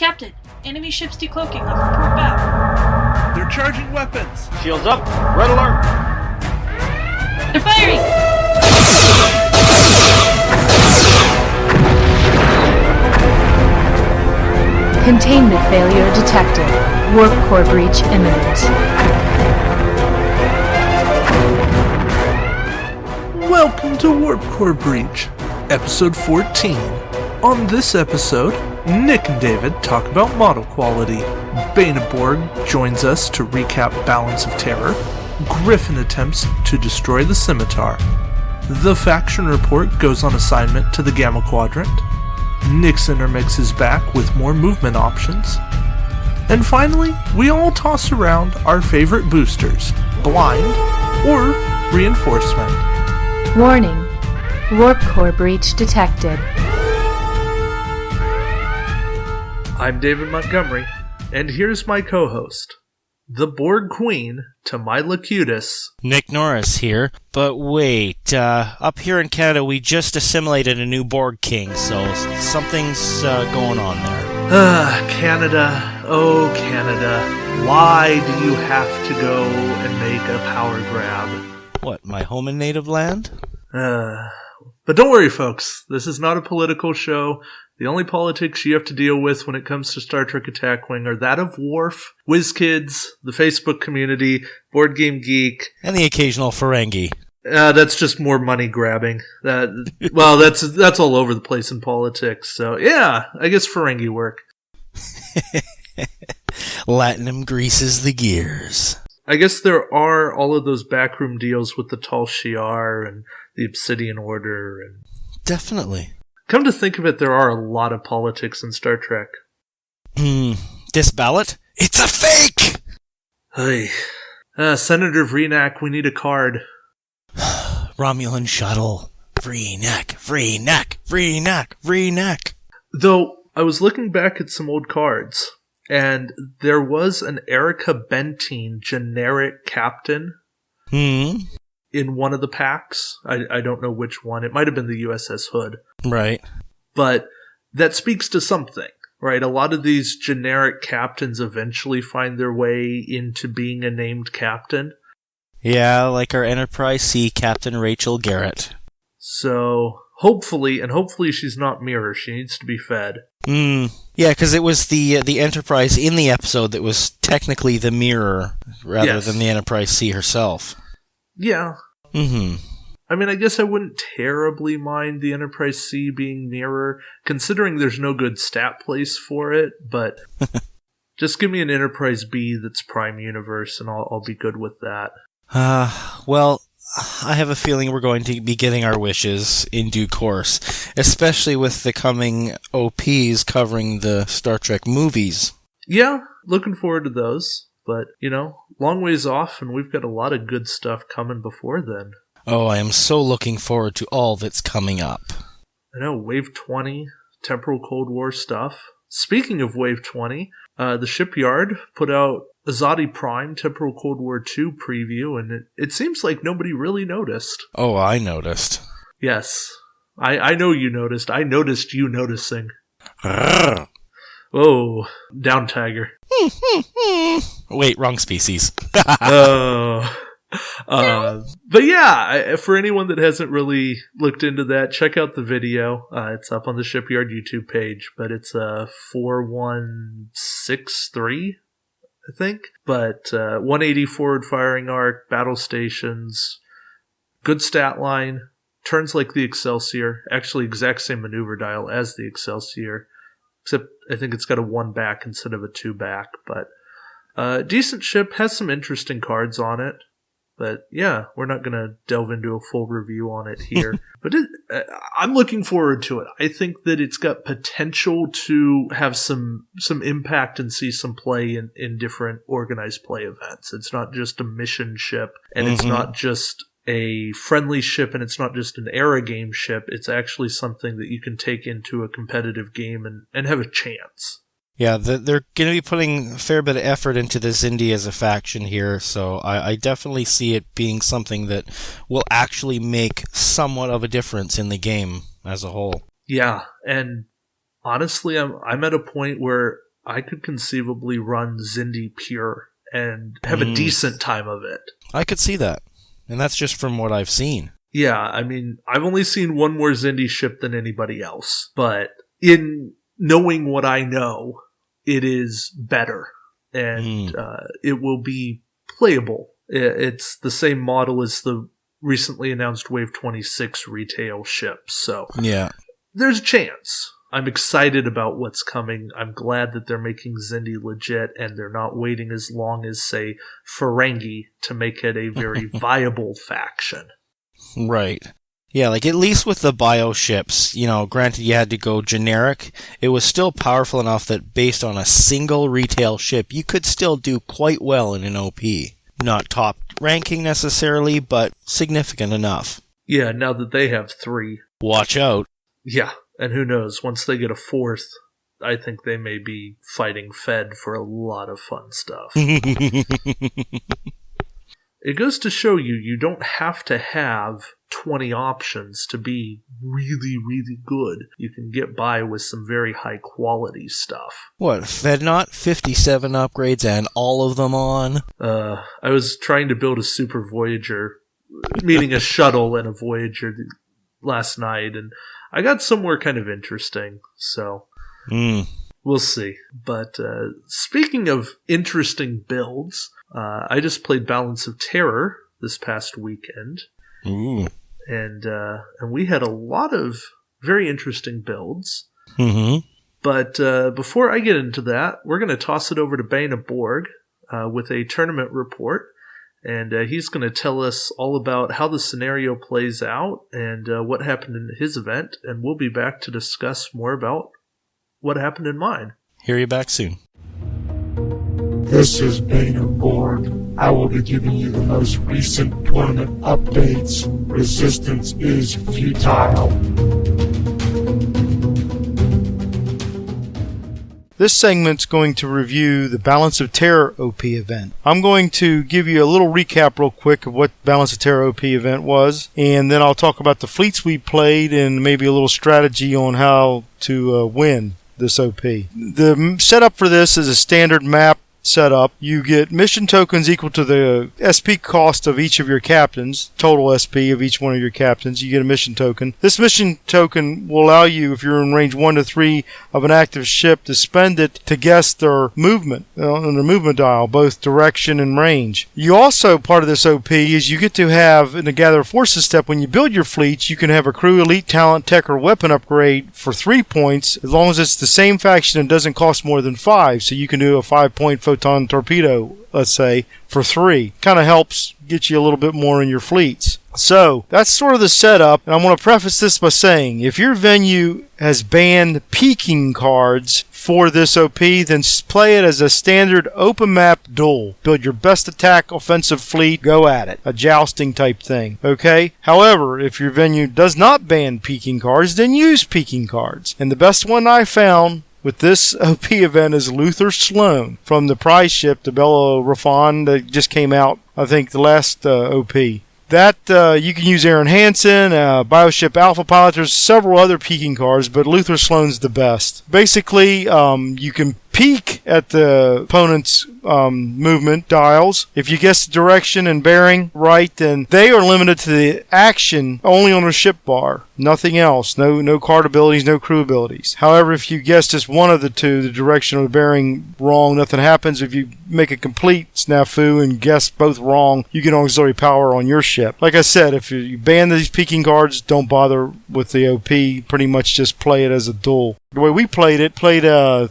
Captain, enemy ships decloaking off of port bow. They're charging weapons! Shields up! Red alert! They're firing! Containment failure detected. Warp core breach imminent. Welcome to Warp Core Breach, episode 14. On this episode, Nick and David talk about model quality. Bane of Borg joins us to recap Balance of Terror. Griffin attempts to destroy the Scimitar. The faction report goes on assignment to the Gamma Quadrant. Nick's Intermix is back with more movement options. And finally, we all toss around our favorite boosters, blind or reinforcement. Warning. Warp core breach detected. I'm David Montgomery, and here's my co-host, the Borg Queen to my Locutus. Nick Norris here, but wait, up here in Canada we just assimilated a new Borg king, so something's going on there. Canada, oh Canada, why do you have to go and make a power grab? What, my home and native land? But don't worry folks, this is not a political show. The only politics you have to deal with when it comes to Star Trek Attack Wing are that of Worf, WizKids, the Facebook community, Board Game Geek, and the occasional Ferengi. That's just more money grabbing. That's all over the place in politics. So yeah, I guess Ferengi work. Latinum greases the gears. I guess there are all of those backroom deals with the Tal Shiar and the Obsidian Order. And definitely. Come to think of it, there are a lot of politics in Star Trek. This ballot? It's a fake! Hey. Senator Vreenak, we need a card. Romulan shuttle. Vreenak, Vreenak, Vreenak, Vreenak. Though, I was looking back at some old cards, and there was an Erica Bentine generic captain in one of the packs. I don't know which one. It might have been the USS Hood. Right. But that speaks to something, right? A lot of these generic captains eventually find their way into being a named captain. Yeah, like our Enterprise C Captain Rachel Garrett. So, hopefully she's not Mirror. She needs to be fed. Yeah, because it was the Enterprise in the episode that was technically the Mirror, rather than the Enterprise C herself. Yeah. I mean, I guess I wouldn't terribly mind the Enterprise C being Mirror, considering there's no good stat place for it, but just give me an Enterprise B that's Prime Universe, and I'll be good with that. Well, I have a feeling we're going to be getting our wishes in due course, especially with the coming OPs covering the Star Trek movies. Yeah, looking forward to those, but, long ways off, and we've got a lot of good stuff coming before then. Oh, I am so looking forward to all that's coming up. I know, Wave 20, Temporal Cold War stuff. Speaking of Wave 20, the Shipyard put out Azadi Prime Temporal Cold War 2 preview, and it seems like nobody really noticed. Oh, I noticed. Yes. I know you noticed. I noticed you noticing. Rrr. Oh, down tiger. Wait, wrong species. Oh. But yeah, for anyone that hasn't really looked into that, check out the video. It's up on the Shipyard YouTube page, but it's 4163, I think. But 180 forward firing arc, battle stations, good stat line, turns like the Excelsior, actually exact same maneuver dial as the Excelsior, except I think it's got a 1 back instead of a 2 back. But decent ship, has some interesting cards on it. But yeah, we're not going to delve into a full review on it here. But I'm looking forward to it. I think that it's got potential to have some impact and see some play in different organized play events. It's not just a mission ship, and it's not just a friendly ship, and it's not just an era game ship. It's actually something that you can take into a competitive game and have a chance. Yeah, they're going to be putting a fair bit of effort into the Xindi as a faction here, so I definitely see it being something that will actually make somewhat of a difference in the game as a whole. Yeah, and honestly, I'm at a point where I could conceivably run Xindi pure and have a decent time of it. I could see that. And that's just from what I've seen. Yeah, I mean, I've only seen one more Xindi ship than anybody else. But in knowing what I know, it is better. And it will be playable. It's the same model as the recently announced Wave 26 retail ship. So yeah, there's a chance. I'm excited about what's coming. I'm glad that they're making Xindi legit and they're not waiting as long as, say, Ferengi to make it a very viable faction. Right. Yeah, like at least with the bio ships, granted you had to go generic, it was still powerful enough that based on a single retail ship, you could still do quite well in an OP. Not top ranking necessarily, but significant enough. Yeah, now that they have 3. Watch out. Yeah. And who knows, once they get a 4th, I think they may be fighting Fed for a lot of fun stuff. It goes to show you don't have to have 20 options to be really, really good. You can get by with some very high quality stuff. What, FedNot? 57 upgrades and all of them on? I was trying to build a Super Voyager, meaning a shuttle and a Voyager last night, and I got somewhere kind of interesting, so we'll see. But speaking of interesting builds, I just played Balance of Terror this past weekend, and we had a lot of very interesting builds. But before I get into that, we're going to toss it over to Bane of Borg with a tournament report. And he's going to tell us all about how the scenario plays out and what happened in his event. And we'll be back to discuss more about what happened in mine. Hear you back soon. This is Bane of Borg. I will be giving you the most recent tournament updates. Resistance is futile. This segment's going to review the Balance of Terror OP event. I'm going to give you a little recap real quick of what Balance of Terror OP event was, and then I'll talk about the fleets we played and maybe a little strategy on how to win this OP. The setup for this is a standard map setup. You get mission tokens equal to the SP cost of each of your captains, total SP of each one of your captains. You get a mission token. This mission token will allow you, if you're in range 1 to 3 of an active ship, to spend it to guess their movement on the movement dial, both direction and range. You also, part of this OP is you get to have, in the Gather Forces step, when you build your fleets, you can have a crew, elite, talent, tech, or weapon upgrade for 3 points, as long as it's the same faction and doesn't cost more than 5. So you can do a 5-point photon torpedo, let's say, for 3. Kind of helps get you a little bit more in your fleets. So that's sort of the setup, and I want to preface this by saying, if your venue has banned peeking cards for this OP, then play it as a standard open map duel. Build your best attack offensive fleet, go at it. A jousting type thing, okay? However, if your venue does not ban peeking cards, then use peeking cards. And the best one I found with this OP event is Luther Sloan from the prize ship, the Bella Rafan, that just came out, I think, the last OP. That, you can use Aaron Hansen, Bioship Alpha Pilot. There's several other peeking cards, but Luther Sloan's the best. Basically, you can peek at the opponent's movement dials. If you guess the direction and bearing right, then they are limited to the action only on their ship bar. Nothing else. No card abilities, no crew abilities. However, if you guess just one of the two, the direction or the bearing, wrong, nothing happens. If you make a complete snafu and guess both wrong, you get auxiliary power on your ship. Like I said, if you ban these peeking cards, don't bother with the OP. Pretty much just play it as a duel. The way we played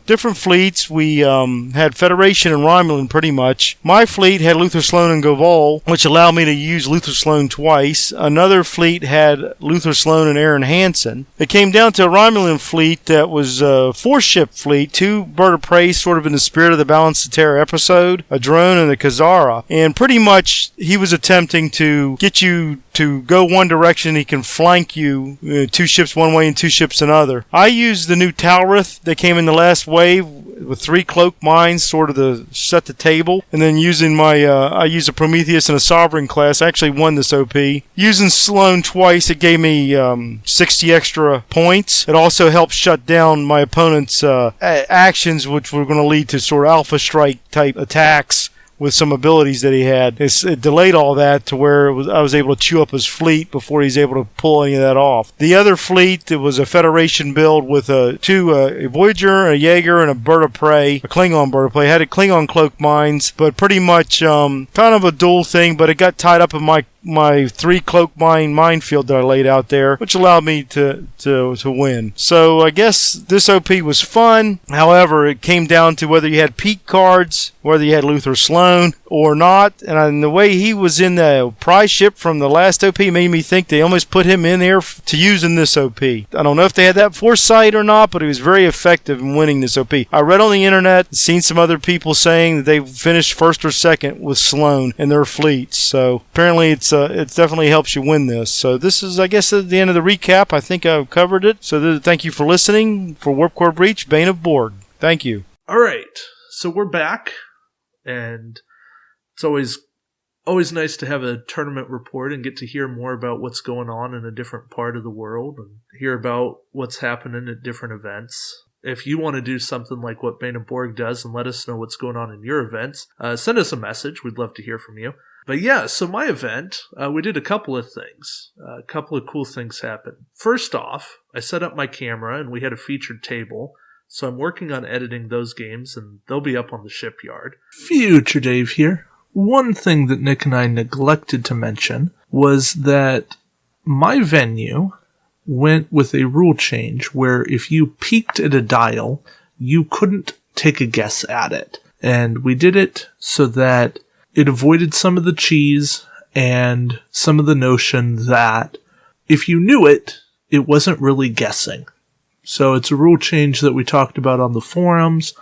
different fleets. We had Federation and Romulan pretty much. My fleet had Luther Sloan and Govol, which allowed me to use Luther Sloan twice. Another fleet had Luther Sloan and Aaron Hansen. It came down to a Romulan fleet that was a 4-ship fleet, 2 bird of prey, sort of in the spirit of the Balance of Terror episode, a drone and a Kazara. And pretty much he was attempting to get you to go one direction. He can flank you 2 ships one way and 2 ships another. I used the new Talrith that came in the last wave. with 3 cloak mines, sort of to set the table, and then using my I use a Prometheus and a Sovereign class. I actually won this OP. Using Sloan twice, it gave me 60 extra points. It also helped shut down my opponent's actions, which were going to lead to sort of Alpha Strike type attacks with some abilities that he had. It delayed all that to where I was able to chew up his fleet before he's able to pull any of that off. The other fleet, it was a Federation build with a Voyager, a Jaeger, and a bird of prey, a Klingon bird of prey. It had a Klingon cloak mines, but pretty much kind of a dual thing, but it got tied up in my 3 cloak minefield that I laid out there, which allowed me to win. So I guess this OP was fun. However, it came down to whether you had peak cards, whether you had Luther Sloan or not. And the way he was in the prize ship from the last OP made me think they almost put him in there to use in this OP. I don't know if they had that foresight or not, but he was very effective in winning this OP. I read on the internet, seen some other people saying that they finished first or second with Sloan in their fleets. So apparently it definitely helps you win this. So this is, I guess, at the end of the recap. I think I've covered it. So thank you for listening. For Warp Core Breach, Bane of Borg. Thank you. All right. So we're back, and it's always nice to have a tournament report and get to hear more about what's going on in a different part of the world and hear about what's happening at different events. If you want to do something like what Bane of Borg does and let us know what's going on in your events, send us a message. We'd love to hear from you. But yeah, so my event, we did a couple of things. A couple of cool things happened. First off, I set up my camera and we had a featured table. So I'm working on editing those games and they'll be up on the shipyard. Future Dave here. One thing that Nick and I neglected to mention was that my venue went with a rule change where if you peeked at a dial, you couldn't take a guess at it. And we did it so that it avoided some of the cheese and some of the notion that if you knew it, it wasn't really guessing. So it's a rule change that we talked about on the forums,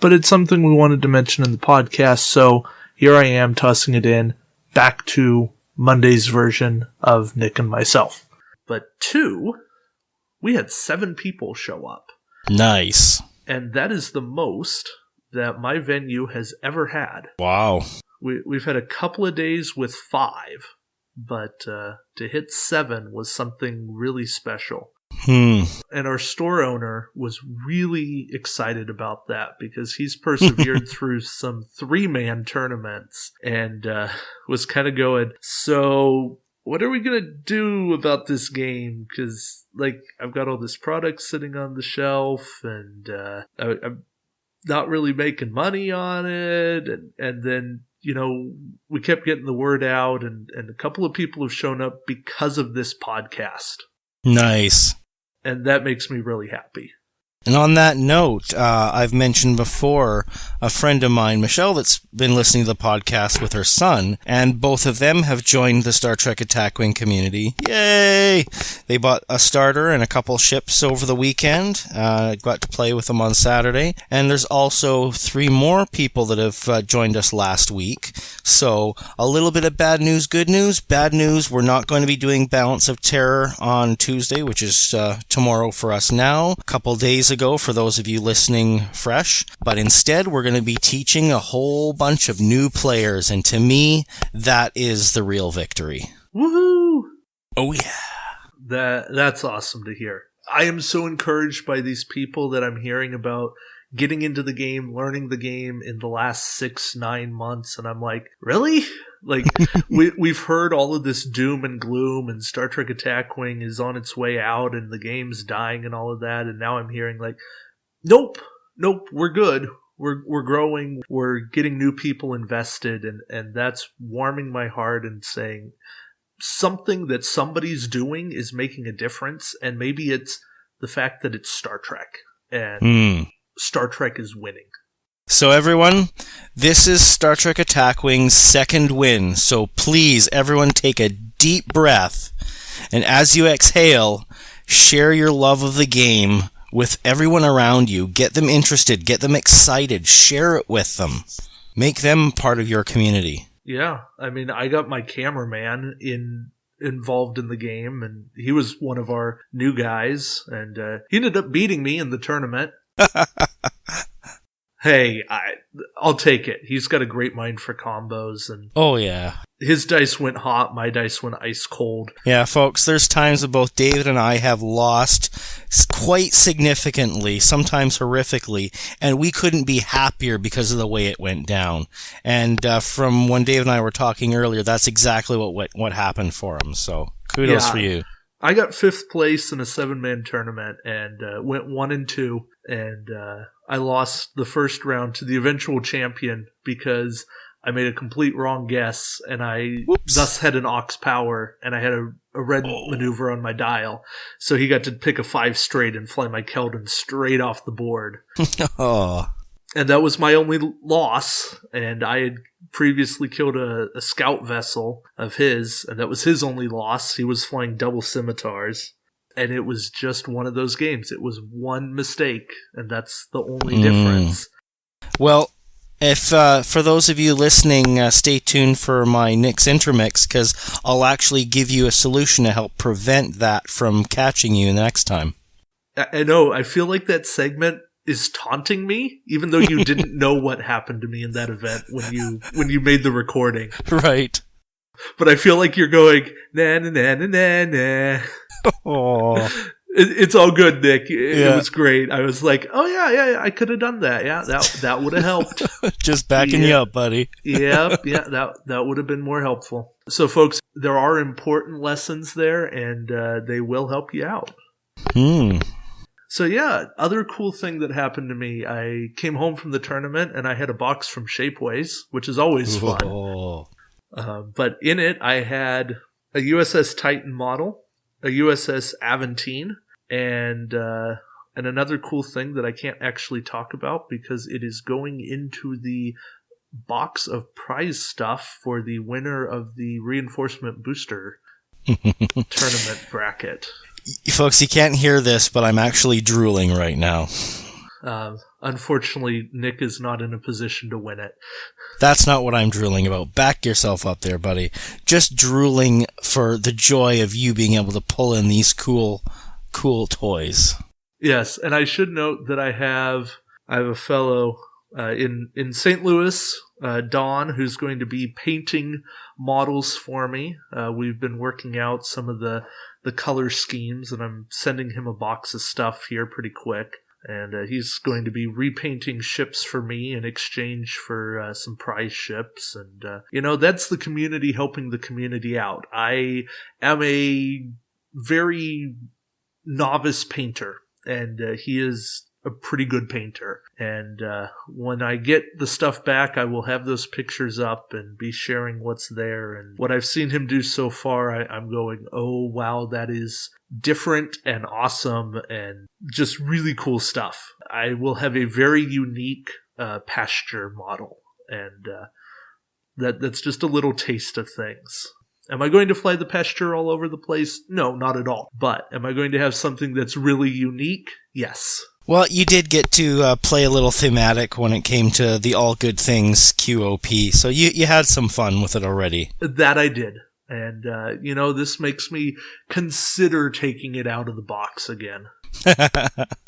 but it's something we wanted to mention in the podcast, so here I am tossing it in back to Monday's version of Nick and myself. But 2, we had 7 people show up. Nice. And that is the most that my venue has ever had. Wow. We've had a couple of days with 5, but to hit 7 was something really special. And our store owner was really excited about that because he's persevered through some 3-man tournaments and was kind of going, so what are we going to do about this game? Because, I've got all this product sitting on the shelf and I'm not really making money on it. And then, we kept getting the word out and a couple of people have shown up because of this podcast. Nice. And that makes me really happy. And on that note, I've mentioned before a friend of mine, Michelle, that's been listening to the podcast with her son, and both of them have joined the Star Trek Attack Wing community. Yay! They bought a starter and a couple ships over the weekend. Got to play with them on Saturday. And there's also 3 more people that have joined us last week. So a little bit of bad news, good news. Bad news, we're not going to be doing Balance of Terror on Tuesday, which is tomorrow for us now. A couple days ago for those of you listening fresh, but instead we're going to be teaching a whole bunch of new players, and to me that is the real victory. Woohoo! Oh yeah. That's awesome to hear. I am so encouraged by these people that I'm hearing about getting into the game, learning the game in the last 6-9 months, and I'm like, really? We've heard all of this doom and gloom, and Star Trek Attack Wing is on its way out, and the game's dying, and all of that. And now I'm hearing nope, we're good. We're growing. We're getting new people invested, and that's warming my heart and saying something that somebody's doing is making a difference. And maybe it's the fact that it's Star Trek, and Star Trek is winning. So everyone, this is Star Trek Attack Wing's second win, so please, everyone take a deep breath, and as you exhale, share your love of the game with everyone around you. Get them interested, get them excited, share it with them. Make them part of your community. Yeah, I mean, I got my cameraman involved in the game, and he was one of our new guys, and he ended up beating me in the tournament. Hey, I'll take it. He's got a great mind for combos, and Oh, yeah. his dice went hot, my dice went ice cold. Yeah, folks, there's times that both David and I have lost quite significantly, sometimes horrifically, and we couldn't be happier because of the way it went down. And from when David and I were talking earlier, that's exactly what happened for him. So kudos for you. I got 5th place in a 7-man tournament and went 1-2, and I lost the first round to the eventual champion because I made a complete wrong guess, and I thus had an Ox power, and I had a red maneuver on my dial. So he got to pick a 5 straight and fly my Keldon straight off the board. Oh. And that was my only loss, and I had previously killed a scout vessel of his, and that was his only loss. He was flying double scimitars, and it was just one of those games. It was one mistake, and that's the only difference. Well, if for those of you listening, stay tuned for my Nick's Intermix, because I'll actually give you a solution to help prevent that from catching you next time. I know, I feel like that segment is taunting me, even though you didn't know what happened to me in that event when you made the recording. Right. But I feel like you're going, na na na na na na. Oh. It's all good, Nick. It was great. I was like, oh yeah, I could have done that. Yeah, that would have helped. Just backing you up, buddy. Yeah, that would have been more helpful. So folks, there are important lessons there, and they will help you out. So yeah, other cool thing that happened to me, I came home from the tournament and I had a box from Shapeways, which is always fun. But in it, I had a USS Titan model, a USS Aventine, and another cool thing that I can't actually talk about because it is going into the box of prize stuff for the winner of the reinforcement booster tournament bracket. Folks, you can't hear this, but I'm actually drooling right now. Unfortunately, Nick is not in a position to win it. That's not what I'm drooling about. Back yourself up there, buddy. Just drooling for the joy of you being able to pull in these cool toys. Yes, and I should note that I have a fellow in St. Louis, Don, who's going to be painting models for me. We've been working out some of the color schemes, and I'm sending him a box of stuff here pretty quick. And he's going to be repainting ships for me in exchange for some prize ships. And, that's the community helping the community out. I am a very novice painter, and he is a pretty good painter. And when I get the stuff back, I will have those pictures up and be sharing what's there. And what I've seen him do so far, I'm going, oh, wow, that is different and awesome and just really cool stuff. I will have a very unique pasture model, and that's just a little taste of things. Am I going to fly the pasture all over the place? No, not at all. But am I going to have something that's really unique? Yes. Well, you did get to play a little thematic when it came to the All Good Things QOP, so you had some fun with it already. That I did. And, this makes me consider taking it out of the box again.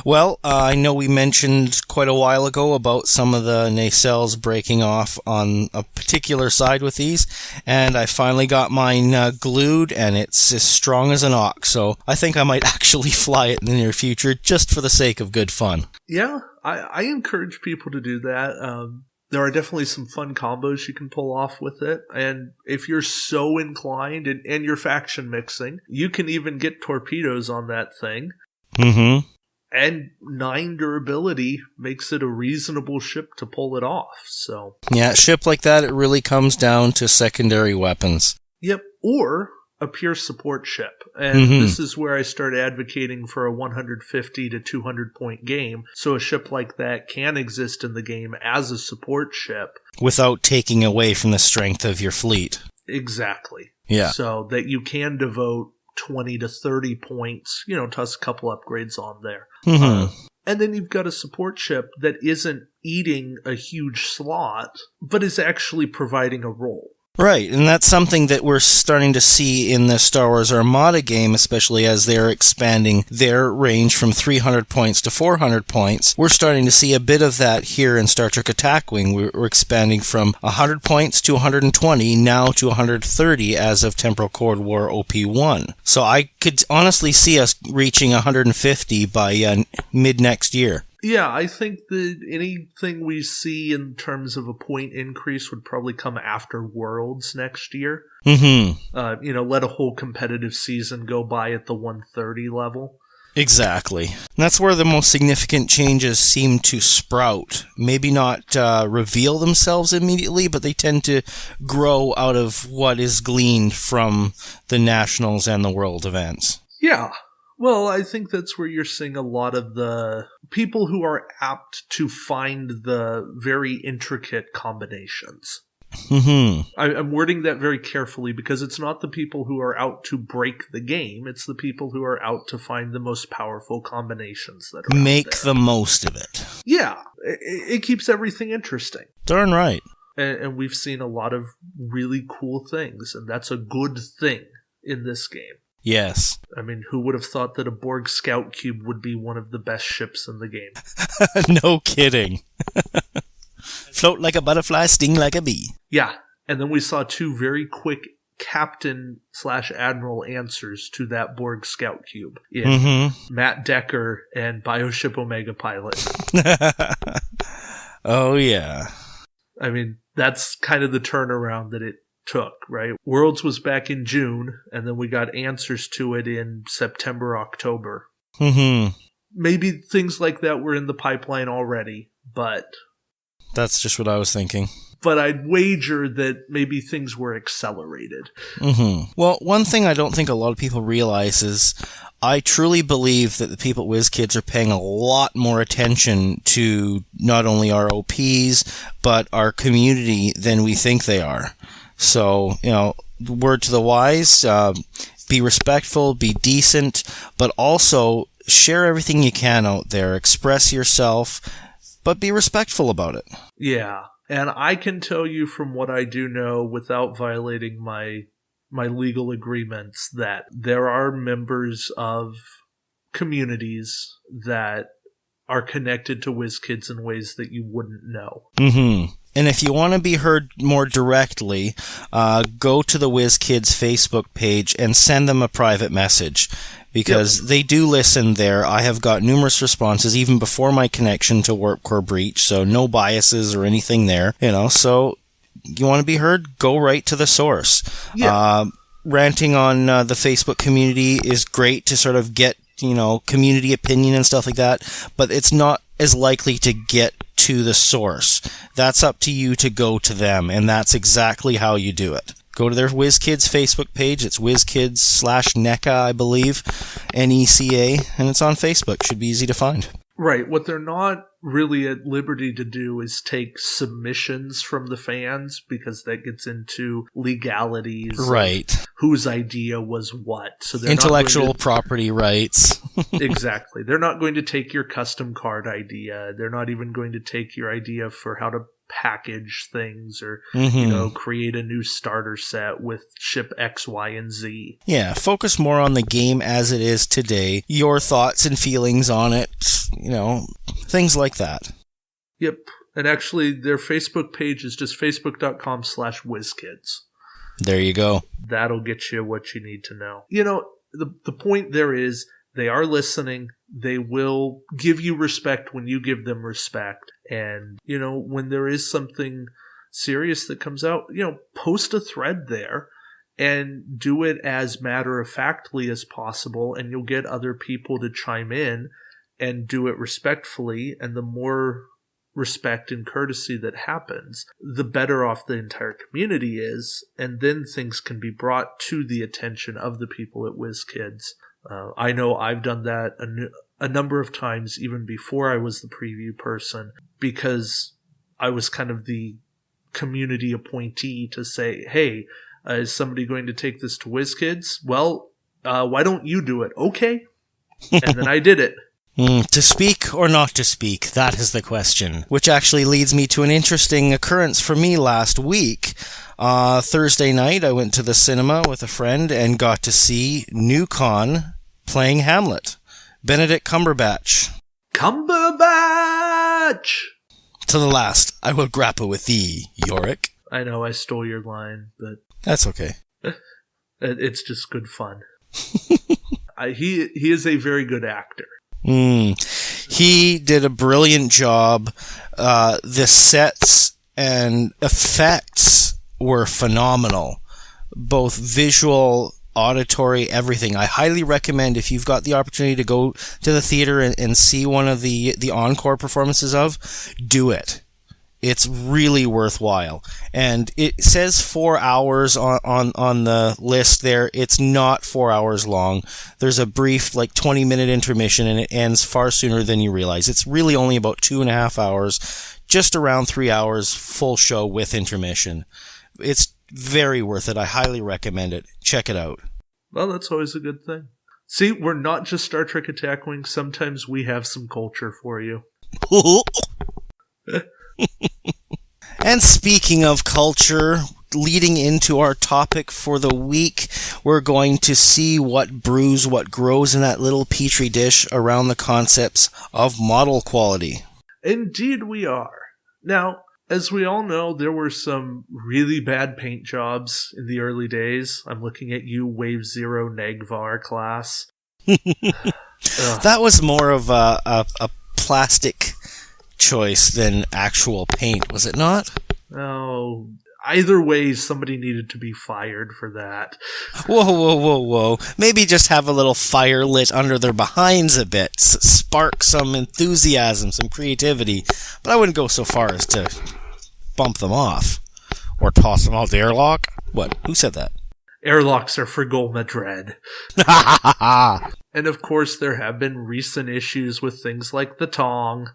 Well, I know we mentioned quite a while ago about some of the nacelles breaking off on a particular side with these, and I finally got mine glued, and it's as strong as an ox, so I think I might actually fly it in the near future just for the sake of good fun. Yeah, I encourage people to do that. There are definitely some fun combos you can pull off with it. And if you're so inclined and you're faction mixing, you can even get torpedoes on that thing. Mm-hmm. And 9 durability makes it a reasonable ship to pull it off. So yeah, a ship like that, it really comes down to secondary weapons. Yep, or a pure support ship. And this is where I start advocating for a 150 to 200 point game. So a ship like that can exist in the game as a support ship. Without taking away from the strength of your fleet. Exactly. Yeah. So that you can devote 20 to 30 points, toss a couple upgrades on there. And then you've got a support ship that isn't eating a huge slot, but is actually providing a role. Right, and that's something that we're starting to see in the Star Wars Armada game, especially as they're expanding their range from 300 points to 400 points. We're starting to see a bit of that here in Star Trek Attack Wing. We're expanding from 100 points to 120, now to 130 as of Temporal Cold War OP1. So I could honestly see us reaching 150 by mid-next year. Yeah, I think that anything we see in terms of a point increase would probably come after Worlds next year. Mm-hmm. Let a whole competitive season go by at the 130 level. Exactly. And that's where the most significant changes seem to sprout. Maybe not reveal themselves immediately, but they tend to grow out of what is gleaned from the Nationals and the World events. Yeah. Well, I think that's where you're seeing a lot of the people who are apt to find the very intricate combinations. Mm-hmm. I'm wording that very carefully because it's not the people who are out to break the game. It's the people who are out to find the most powerful combinations that are Make out there. the most of it. Yeah. It keeps everything interesting. Darn right. And we've seen a lot of really cool things, and that's a good thing in this game. Yes. I mean, who would have thought that a Borg Scout Cube would be one of the best ships in the game? No kidding. Float like a butterfly, sting like a bee. Yeah, and then we saw two very quick Captain/Admiral answers to that Borg Scout Cube in Matt Decker and Bioship Omega Pilot. Oh, yeah. I mean, that's kind of the turnaround that it took, right? Worlds was back in June, and then we got answers to it in September, October. Mm-hmm. Maybe things like that were in the pipeline already, but... That's just what I was thinking. But I'd wager that maybe things were accelerated. Mm-hmm. Well, one thing I don't think a lot of people realize is I truly believe that the people at WizKids are paying a lot more attention to not only our OPs, but our community than we think they are. So, word to the wise, be respectful, be decent, but also share everything you can out there. Express yourself, but be respectful about it. Yeah, and I can tell you from what I do know, without violating my legal agreements, that there are members of communities that are connected to WizKids in ways that you wouldn't know. Mm-hmm. And if you want to be heard more directly, go to the WizKids Facebook page and send them a private message. Because they do listen there. I have got numerous responses even before my connection to Warp Core Breach, so no biases or anything there. So you want to be heard? Go right to the source. Yeah. Ranting on the Facebook community is great to sort of get, community opinion and stuff like that, but it's not as likely to get to the source. That's up to you to go to them, and that's exactly how you do it. Go to their WizKids Facebook page. It's WizKids/NECA, I believe, NECA, and it's on Facebook. Should be easy to find. Right. What they're not really at liberty to do is take submissions from the fans, because that gets into legalities. Right. Whose idea was what. So they're intellectual property rights. Exactly. They're not going to take your custom card idea. They're not even going to take your idea for how to package things or, create a new starter set with ship X, Y, and Z. Yeah, focus more on the game as it is today, your thoughts and feelings on it, things like that. Yep. And actually, their Facebook page is just facebook.com/WizKids. There you go. That'll get you what you need to know. The point there is, they are listening. They will give you respect when you give them respect. And, when there is something serious that comes out, post a thread there and do it as matter-of-factly as possible, and you'll get other people to chime in and do it respectfully. And the more respect and courtesy that happens, the better off the entire community is. And then things can be brought to the attention of the people at WizKids. I know I've done that a number of times, even before I was the preview person, because I was kind of the community appointee to say, hey, is somebody going to take this to WizKids? Well, why don't you do it? Okay. And then I did it. To speak or not to speak, that is the question. Which actually leads me to an interesting occurrence for me last week. Thursday night, I went to the cinema with a friend and got to see New Con playing Hamlet. Benedict Cumberbatch. Cumberbatch! To the last, I will grapple with thee, Yorick. I know I stole your line, but That's okay. it's just good fun. He is a very good actor. He did a brilliant job. The sets and effects were phenomenal. Both visual, auditory, everything. I highly recommend, if you've got the opportunity to go to the theater and see one of the encore performances of, do it. It's really worthwhile. And it says 4 hours on the list there. It's not 4 hours long. There's a brief, 20-minute intermission, and it ends far sooner than you realize. It's really only about 2.5 hours, just around 3 hours, full show with intermission. It's very worth it. I highly recommend it. Check it out. Well, that's always a good thing. See, we're not just Star Trek Attack Wing. Sometimes we have some culture for you. And speaking of culture, leading into our topic for the week, we're going to see what brews, what grows in that little petri dish around the concepts of model quality. Indeed we are. Now, as we all know, there were some really bad paint jobs in the early days. I'm looking at you, Wave Zero Nagvar class. That was more of a plastic choice than actual paint, was it not? Oh, either way, somebody needed to be fired for that. Whoa. Maybe just have a little fire lit under their behinds a bit. Spark some enthusiasm, some creativity. But I wouldn't go so far as to bump them off. Or toss them out the airlock. What? Who said that? Airlocks are for Gol Madred. And of course, there have been recent issues with things like the Tong.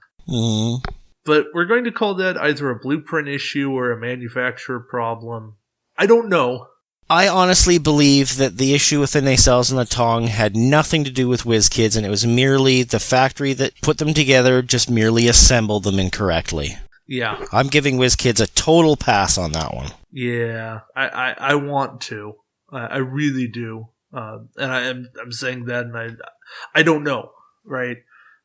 But we're going to call that either a blueprint issue or a manufacturer problem. I don't know. I honestly believe that the issue with the nacelles and the Tong had nothing to do with WizKids, and it was merely the factory that put them together just merely assembled them incorrectly. Yeah. I'm giving WizKids a total pass on that one. Yeah, I want to. I really do. And I'm saying that, and I don't know, right?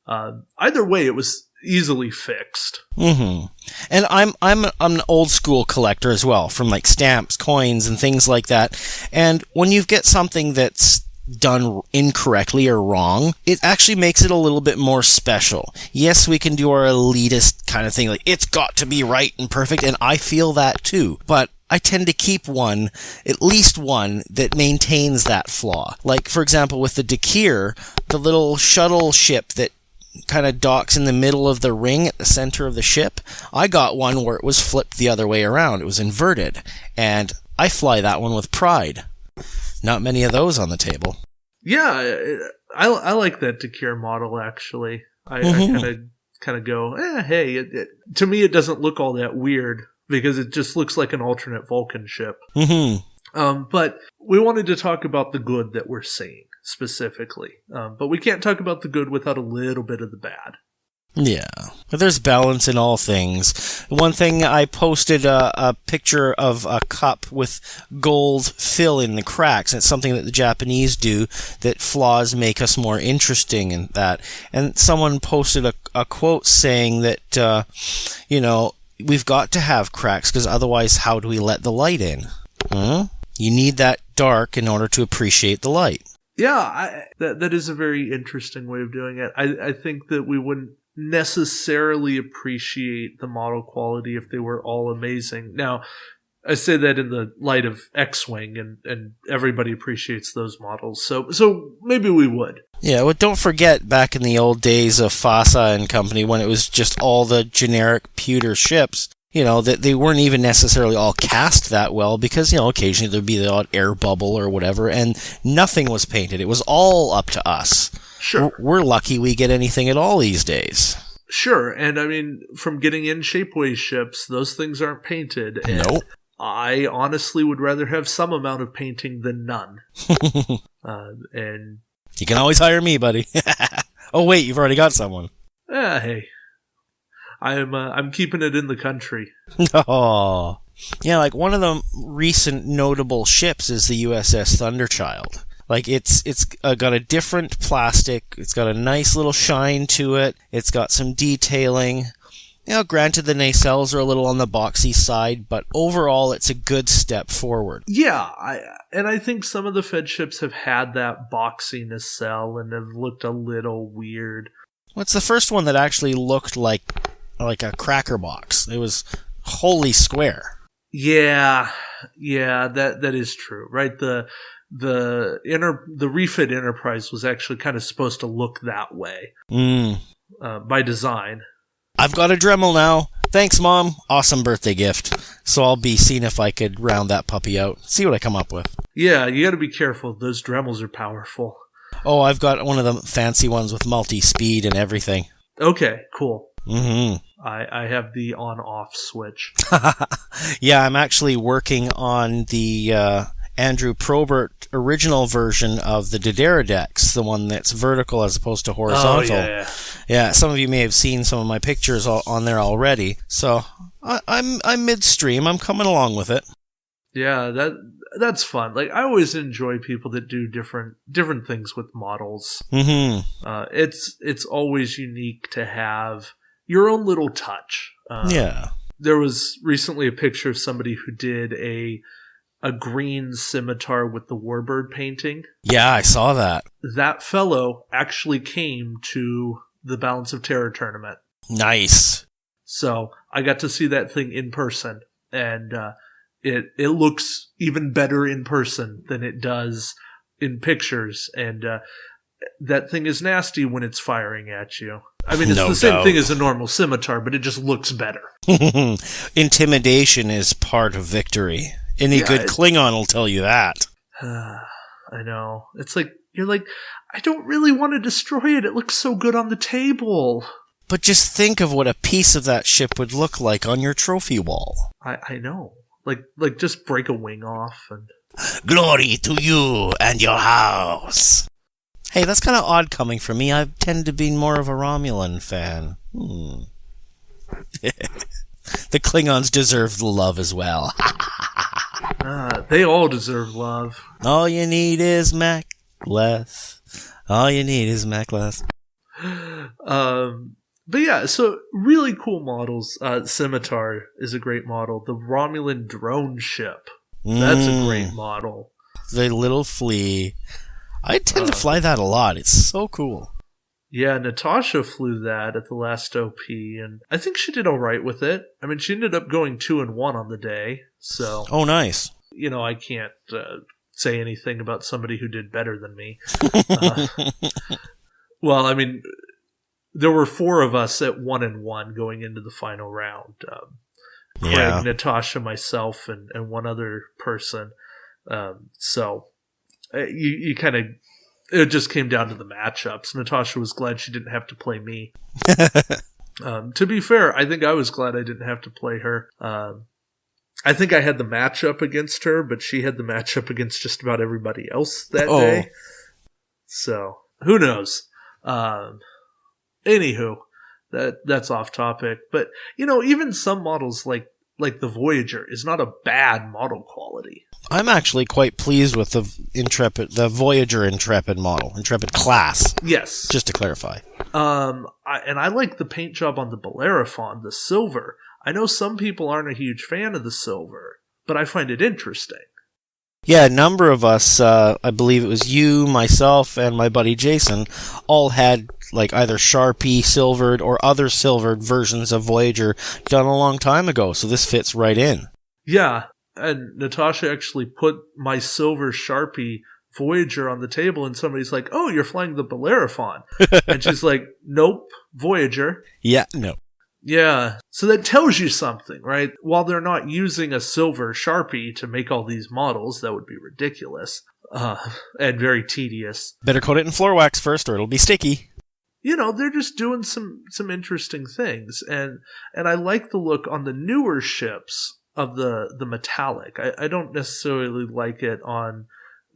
Either way, it was easily fixed. And I'm an old school collector as well, from stamps, coins, and things like that. And when you get something that's done incorrectly or wrong, it actually makes it a little bit more special. Yes, we can do our elitist kind of thing, it's got to be right and perfect, and I feel that too. But I tend to keep at least one, that maintains that flaw. For example, with the Dakir, the little shuttle ship that kind of docks in the middle of the ring at the center of the ship, I got one where it was flipped the other way around. It was inverted. And I fly that one with pride. Not many of those on the table. Yeah, I like that Dakir model, actually. I kind of go, hey, to me it doesn't look all that weird, because it just looks like an alternate Vulcan ship. But we wanted to talk about the good that we're seeing, specifically. But we can't talk about the good without a little bit of the bad. Yeah, but there's balance in all things. One thing, I posted a picture of a cup with gold fill in the cracks. It's something that the Japanese do, that flaws make us more interesting in that. And someone posted a quote saying that, we've got to have cracks, because otherwise how do we let the light in? You need that dark in order to appreciate the light. Yeah, that is a very interesting way of doing it. I think that we wouldn't necessarily appreciate the model quality if they were all amazing. Now, I say that in the light of X-Wing, and everybody appreciates those models, so maybe we would. Yeah, well, don't forget back in the old days of FASA and company, when it was just all the generic pewter ships, that they weren't even necessarily all cast that well, because, occasionally there'd be the odd air bubble or whatever, and nothing was painted. It was all up to us. Sure. We're lucky we get anything at all these days. Sure, and I mean, from getting in Shapeways ships, those things aren't painted. And nope. I honestly would rather have some amount of painting than none. And you can always hire me, buddy. Oh, wait, you've already got someone. Hey. I'm keeping it in the country. Oh. Yeah, like one of the recent notable ships is the USS Thunderchild. Like it's got a different plastic, it's got a nice little shine to it, it's got some detailing. You know, granted the nacelles are a little on the boxy side, but overall it's a good step forward. Yeah, I think some of the Fed ships have had that boxy nacelle and have looked a little weird. Well, it's the first one that actually looked like a cracker box. It was wholly square. Yeah, that is true, right? The refit Enterprise was actually kind of supposed to look that way by design. I've got a Dremel now. Thanks, Mom. Awesome birthday gift. So I'll be seeing if I could round that puppy out. See what I come up with. Yeah, you got to be careful. Those Dremels are powerful. Oh, I've got one of the fancy ones with multi-speed and everything. Okay, cool. Mm-hmm. I have the on-off switch. Yeah, I'm actually working on the Andrew Probert original version of the Dideridex, the one that's vertical as opposed to horizontal. Oh, yeah. Yeah, some of you may have seen some of my pictures on there already. So I'm midstream. I'm coming along with it. Yeah, that's fun. Like, I always enjoy people that do different things with models. Mm-hmm. It's always unique to have your own little touch. Yeah. There was recently a picture of somebody who did a green scimitar with the warbird painting. Yeah, I saw that. That fellow actually came to the Balance of Terror tournament. Nice. So I got to see that thing in person, and it looks even better in person than it does in pictures. And that thing is nasty when it's firing at you. I mean, it's No the same doubt. thing as a normal scimitar, but it just looks better. Intimidation is part of victory. Any good Klingon will tell you that. I know. It's like, you're like, I don't really want to destroy it. It looks so good on the table. But just think of what a piece of that ship would look like on your trophy wall. I know. Like just break a wing off and... Glory to you and your house. Hey, that's kind of odd coming from me. I tend to be more of a Romulan fan. The Klingons deserve the love as well. They all deserve love. All you need is Macleth. All you need is Macleth. But yeah, so really cool models. Scimitar is a great model. The Romulan drone ship. That's a great model. The little flea. I tend to fly that a lot. It's so cool. Yeah, Natasha flew that at the last OP, and I think she did all right with it. I mean, she ended up going 2-1 on the day, so... Oh, nice. You know, I can't say anything about somebody who did better than me. Well, I mean, there were 4 of us at 1-1 going into the final round. Craig, Natasha, myself, and one other person. So you kind of... It just came down to the matchups. Natasha was glad she didn't have to play me. To be fair, I think I was glad I didn't have to play her. I think I had the matchup against her, but she had the matchup against just about everybody else that day. So, who knows? Anywho, that's off topic. But, you know, even some models like the Voyager is not a bad model quality. I'm actually quite pleased with the Voyager Intrepid model, Intrepid class. Yes. Just to clarify. I like the paint job on the Bellerophon, the silver. I know some people aren't a huge fan of the silver, but I find it interesting. Yeah, a number of us, I believe it was you, myself, and my buddy Jason, all had like either Sharpie silvered or other silvered versions of Voyager done a long time ago, so this fits right in. Yeah, and Natasha actually put my silver Sharpie Voyager on the table, and somebody's like, "Oh, you're flying the Bellerophon." And she's like, "Nope, Voyager." Yeah, no. Yeah, so that tells you something, right? While they're not using a silver Sharpie to make all these models, that would be ridiculous and very tedious. Better coat it in floor wax first or it'll be sticky. You know, they're just doing some interesting things, and I like the look on the newer ships of the metallic. I don't necessarily like it on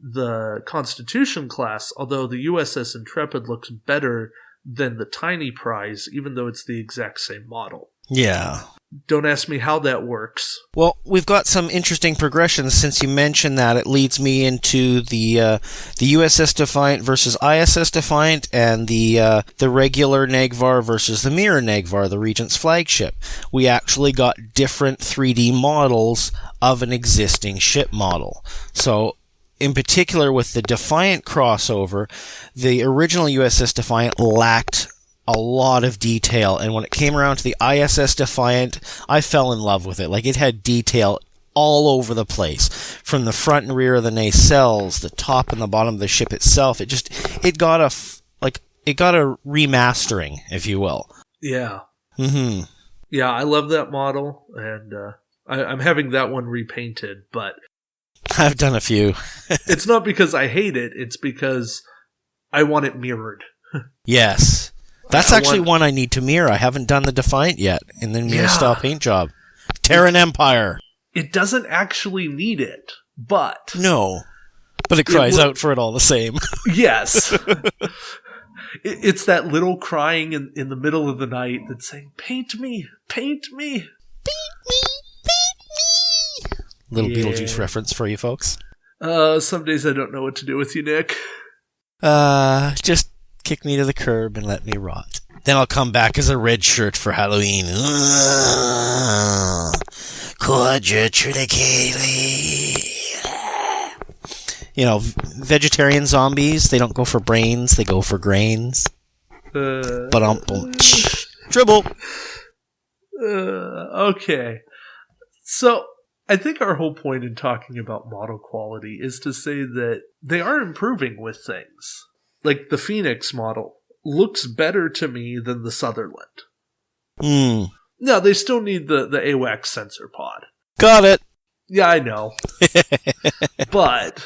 the Constitution class, although the USS Intrepid looks better than the tiny prize, even though it's the exact same model. Yeah. Don't ask me how that works. Well, we've got some interesting progressions. Since you mentioned that, it leads me into the USS Defiant versus ISS Defiant, and the regular Nagvar versus the Mirror Nagvar, the Regent's flagship. We actually got different 3D models of an existing ship model. So, in particular, with the Defiant crossover, the original USS Defiant lacked a lot of detail, and when it came around to the ISS Defiant, I fell in love with it. Like, it had detail all over the place, from the front and rear of the nacelles, the top and the bottom of the ship itself. It got a remastering, if you will. Yeah. Mm-hmm. Yeah, I love that model, and I'm having that one repainted, but I've done a few. It's not because I hate it, it's because I want it mirrored. Yes. That's actually one I need to mirror. I haven't done the Defiant yet in the mirror style paint job. Terran Empire. It doesn't actually need it, but... No. But it cries out for it all the same. Yes. It's that little crying in the middle of the night that's saying, paint me, paint me. Paint me, paint me. Little Beetlejuice reference for you folks. Some days I don't know what to do with you, Nick. Just kick me to the curb and let me rot. Then I'll come back as a red shirt for Halloween. You know, vegetarian zombies, they don't go for brains, they go for grains. Dribble. Okay. So, I think our whole point in talking about model quality is to say that they are improving with things. Like the Phoenix model looks better to me than the Sutherland. No, they still need the AWACS sensor pod. Got it. Yeah, I know. But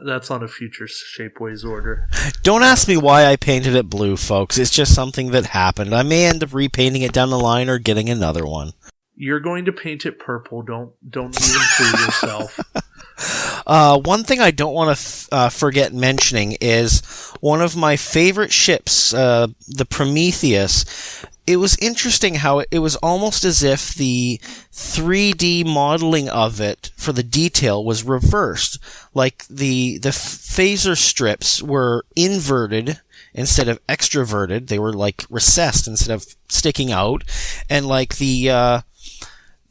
that's on a future Shapeways order. Don't ask me why I painted it blue, folks. It's just something that happened. I may end up repainting it down the line or getting another one. You're going to paint it purple. Don't even fool yourself. One thing I don't want to forget mentioning is one of my favorite ships, the Prometheus. It was interesting how it was almost as if the 3D modeling of it for the detail was reversed. Like the phaser strips were inverted instead of extroverted. They were like recessed instead of sticking out, and like the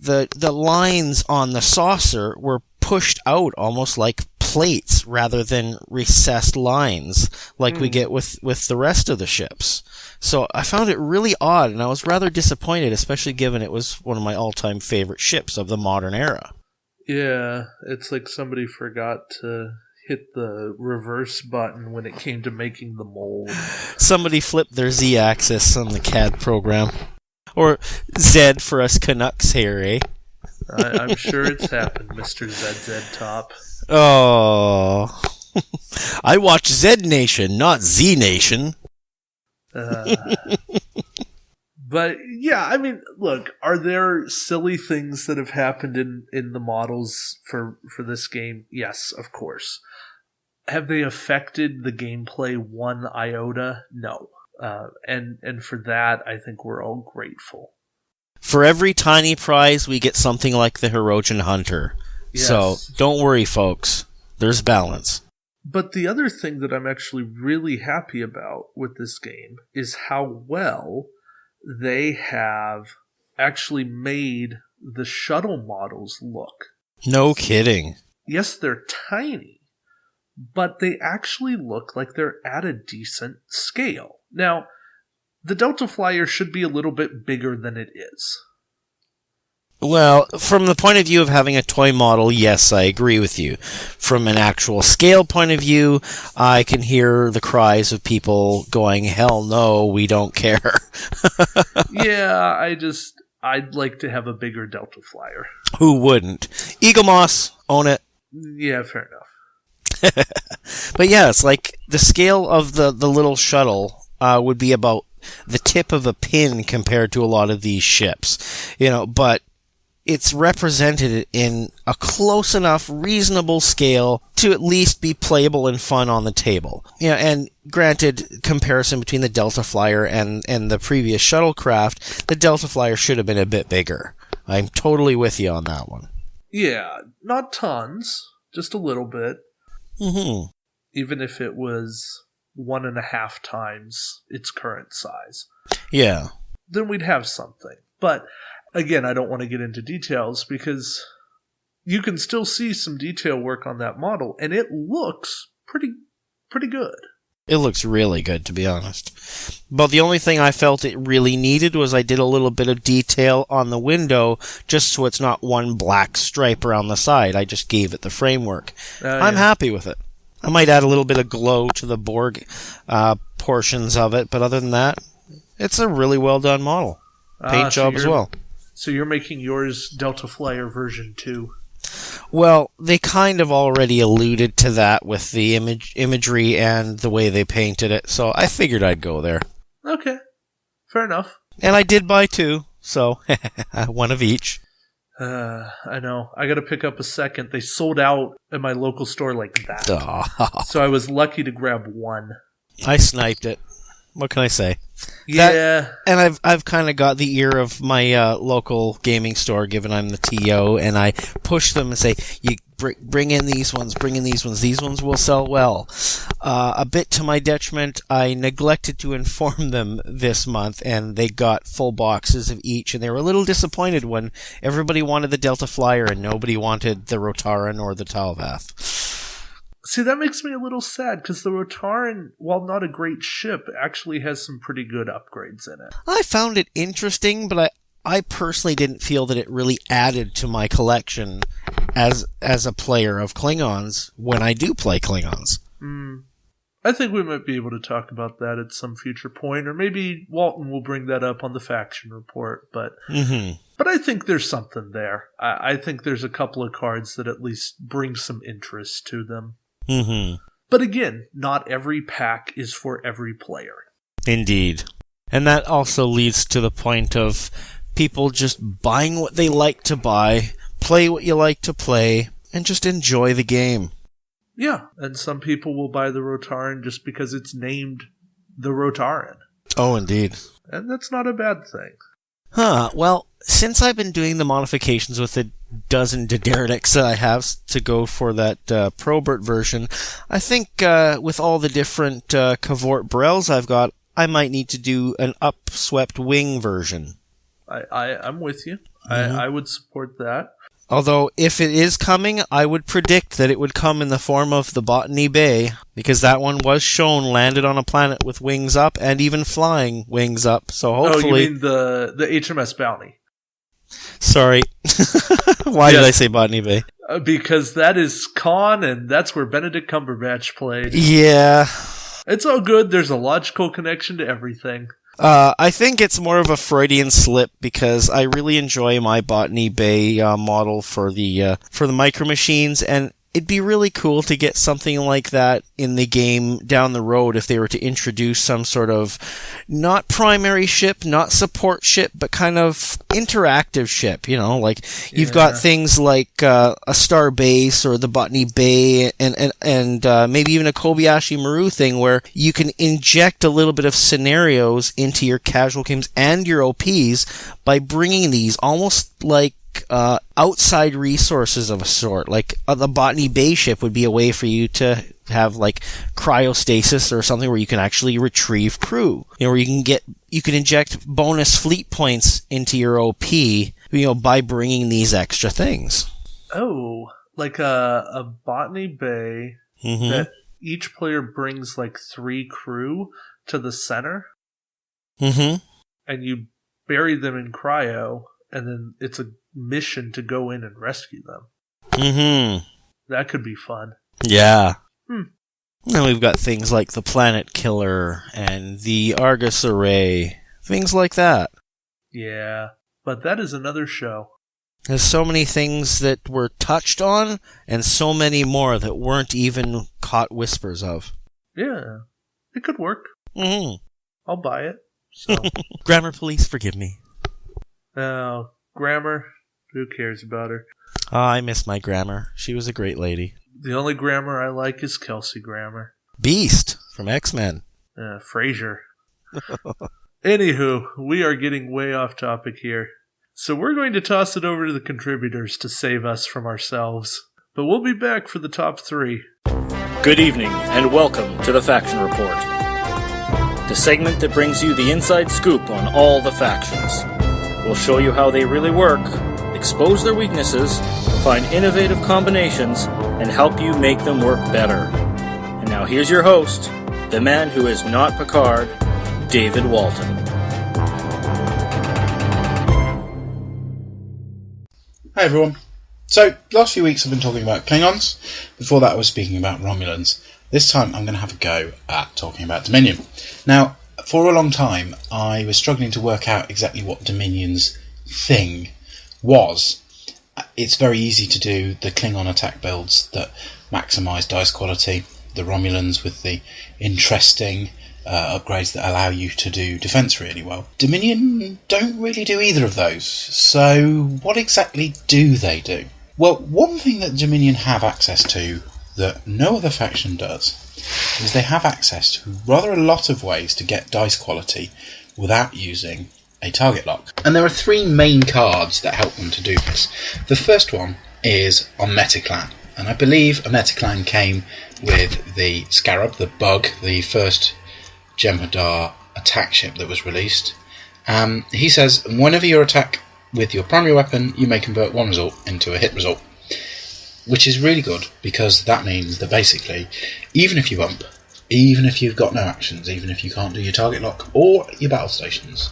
lines on the saucer were pushed out almost like plates rather than recessed lines like we get with the rest of the ships. So I found it really odd, and I was rather disappointed, especially given it was one of my all-time favorite ships of the modern era. Yeah, it's like somebody forgot to hit the reverse button when it came to making the mold. Somebody flipped their Z-axis on the CAD program. Or Z for us Canucks here, eh? I'm sure it's happened, Mr. ZZ Top. Oh. I watch Z Nation, not Z Nation. But, yeah, I mean, look, are there silly things that have happened in the models for this game? Yes, of course. Have they affected the gameplay one iota? No. And for that, I think we're all grateful. For every tiny prize, we get something like the Hirogen Hunter. Yes. So, don't worry, folks. There's balance. But the other thing that I'm actually really happy about with this game is how well they have actually made the shuttle models look. No kidding. Yes, they're tiny, but they actually look like they're at a decent scale. Now, the Delta Flyer should be a little bit bigger than it is. Well, from the point of view of having a toy model, yes, I agree with you. From an actual scale point of view, I can hear the cries of people going, hell no, we don't care. Yeah, I'd like to have a bigger Delta Flyer. Who wouldn't? Eagle Moss, own it. Yeah, fair enough. But yeah, it's like the scale of the little shuttle would be about the tip of a pin compared to a lot of these ships. You know, but it's represented in a close enough, reasonable scale to at least be playable and fun on the table. Yeah, and granted, comparison between the Delta Flyer and the previous shuttlecraft, the Delta Flyer should have been a bit bigger. I'm totally with you on that one. Yeah, not tons, just a little bit. Mm-hmm. Even if it was 1.5 times its current size. Yeah. Then we'd have something. But again, I don't want to get into details because you can still see some detail work on that model, and it looks pretty good. It looks really good, to be honest. But the only thing I felt it really needed was I did a little bit of detail on the window, just so it's not one black stripe around the side. I just gave it the framework. I'm happy with it. I might add a little bit of glow to the Borg portions of it, but other than that, it's a really well done model. Paint job as well. So you're making yours Delta Flyer version 2? Well, they kind of already alluded to that with the imagery and the way they painted it, so I figured I'd go there. Okay, fair enough. And I did buy 2, so one of each. I know. I gotta pick up a second. They sold out at my local store like that. So I was lucky to grab one. I sniped it. What can I say? Yeah. And I've kind of got the ear of my local gaming store, given I'm the TO, and I push them and say, "You bring in these ones, bring in these ones. These ones will sell well." A bit to my detriment, I neglected to inform them this month, and they got full boxes of each, and they were a little disappointed when everybody wanted the Delta Flyer and nobody wanted the Rotaran or the Talvath. See, that makes me a little sad, because the Rotaran, while not a great ship, actually has some pretty good upgrades in it. I found it interesting, but I personally didn't feel that it really added to my collection as a player of Klingons when I do play Klingons. I think we might be able to talk about that at some future point, or maybe Walton will bring that up on the faction report, but I think there's something there. I think there's a couple of cards that at least bring some interest to them. But again, not every pack is for every player. Indeed. And that also leads to the point of people just buying what they like to buy, play what you like to play, and just enjoy the game. Yeah, and some people will buy the Rotaran just because it's named the Rotaran. Oh, indeed. And that's not a bad thing. Well, since I've been doing the modifications with the dozen Daederics that I have to go for that Probert version, I think with all the different Cavort Brels I've got, I might need to do an upswept wing version. I'm with you. I would support that. Although, if it is coming, I would predict that it would come in the form of the Botany Bay, because that one was shown landed on a planet with wings up, and even flying wings up, so hopefully... Oh, you mean the HMS Bounty? Sorry. Why did I say Botany Bay? Because that is Khan, and that's where Benedict Cumberbatch played. Yeah. It's all good. There's a logical connection to everything. I think it's more of a Freudian slip because I really enjoy my Botany Bay model for the Micro Machines, and it'd be really cool to get something like that in the game down the road if they were to introduce some sort of not primary ship, not support ship, but kind of interactive ship, you know, like you've got things like a Star Base or the Botany Bay and maybe even a Kobayashi Maru thing where you can inject a little bit of scenarios into your casual games and your OPs by bringing these almost like outside resources of a sort. Like the Botany Bay ship would be a way for you to have like cryostasis or something where you can actually retrieve crew. You know, where you can inject bonus fleet points into your OP, you know, by bringing these extra things. Oh, like a Botany Bay that each player brings like 3 crew to the center, and you bury them in cryo, and then it's a mission to go in and rescue them. That could be fun. Yeah. And we've got things like the Planet Killer and the Argus Array, things like that. Yeah, but that is another show. There's so many things that were touched on, and so many more that weren't even caught whispers of. Yeah, it could work. I'll buy it. So. Grammar police, forgive me. Grammar, Who cares about her? Oh, I miss my Grammar. She was a great lady. The only Grammar I like is Kelsey Grammer. Beast from X-Men. Frasier. Anywho, we are getting way off topic here. So we're going to toss it over to the contributors to save us from ourselves. But we'll be back for the top 3. Good evening, and welcome to the Faction Report. The segment that brings you the inside scoop on all the factions. We'll show you how they really work, expose their weaknesses, find innovative combinations, and help you make them work better. And now here's your host, the man who is not Picard, David Walton. Hi everyone. So, last few weeks I've been talking about Klingons. Before that I was speaking about Romulans. This time I'm going to have a go at talking about Dominion. Now, for a long time I was struggling to work out exactly what Dominion's thing was. It's very easy to do the Klingon attack builds that maximise dice quality, the Romulans with the interesting upgrades that allow you to do defence really well. Dominion don't really do either of those, so what exactly do they do? Well, one thing that Dominion have access to that no other faction does is they have access to rather a lot of ways to get dice quality without using a target lock. And there are 3 main cards that help them to do this. The first one is on Metaclan, and I believe a Metaclan came with the Scarab, the Bug, the first Jem'Hadar attack ship that was released. He says, whenever you attack with your primary weapon, you may convert one result into a hit result. Which is really good, because that means that basically, even if you bump, even if you've got no actions, even if you can't do your target lock or your battle stations,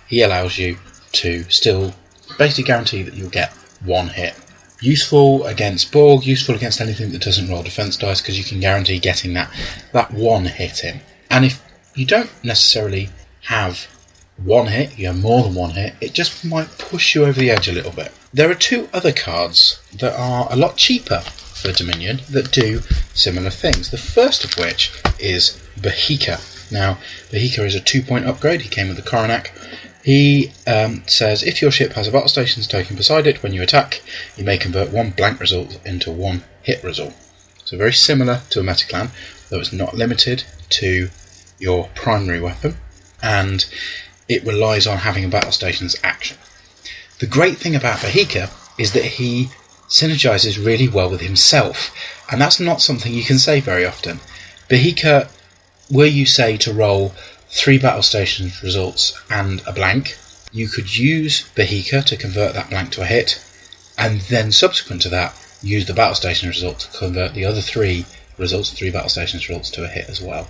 he allows you to still basically guarantee that you'll get one hit. Useful against Borg, useful against anything that doesn't roll defense dice, because you can guarantee getting that one hit in. And if you don't necessarily have one hit, you have more than one hit, it just might push you over the edge a little bit. There are 2 other cards that are a lot cheaper for Dominion that do similar things. The first of which is Bahika. Now, Bahika is a 2-point upgrade. He came with the Coronac. He says, if your ship has a battle stations token beside it, when you attack, you may convert one blank result into one hit result. So very similar to a Metaclan, though it's not limited to your primary weapon, and it relies on having a battle stations action. The great thing about Bahika is that he synergizes really well with himself, and that's not something you can say very often. Bahika, were you say to roll 3 battle stations results and a blank, you could use Bahika to convert that blank to a hit, and then subsequent to that, use the battle station result to convert the other 3 battle stations results to a hit as well.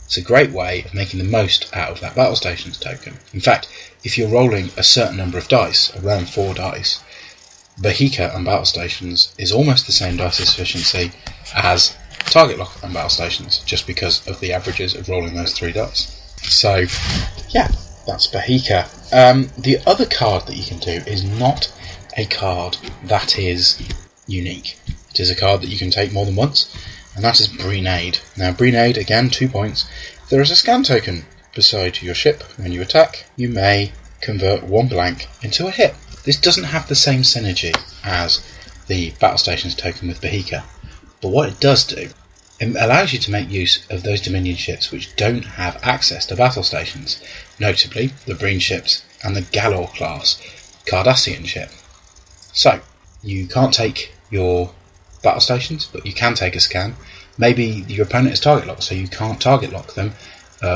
It's a great way of making the most out of that battle stations token. In fact, if you're rolling a certain number of dice, around 4 dice, Bahika and battle stations is almost the same dice efficiency as target lock and battle stations, just because of the averages of rolling those 3 dice. So, yeah, that's Bahika. The other card that you can do is not a card that is unique. It is a card that you can take more than once, and that is Breenade. Now, Breenade, again, 2 points. If there is a scan token beside your ship when you attack, you may convert one blank into a hit. This doesn't have the same synergy as the battle stations token with Bahika, but what it does do, it allows you to make use of those Dominion ships which don't have access to battle stations, notably the Breen ships and the Galor class Cardassian ship. So, you can't take your battle stations, but you can take a scan. Maybe your opponent is target locked, so you can't target lock them,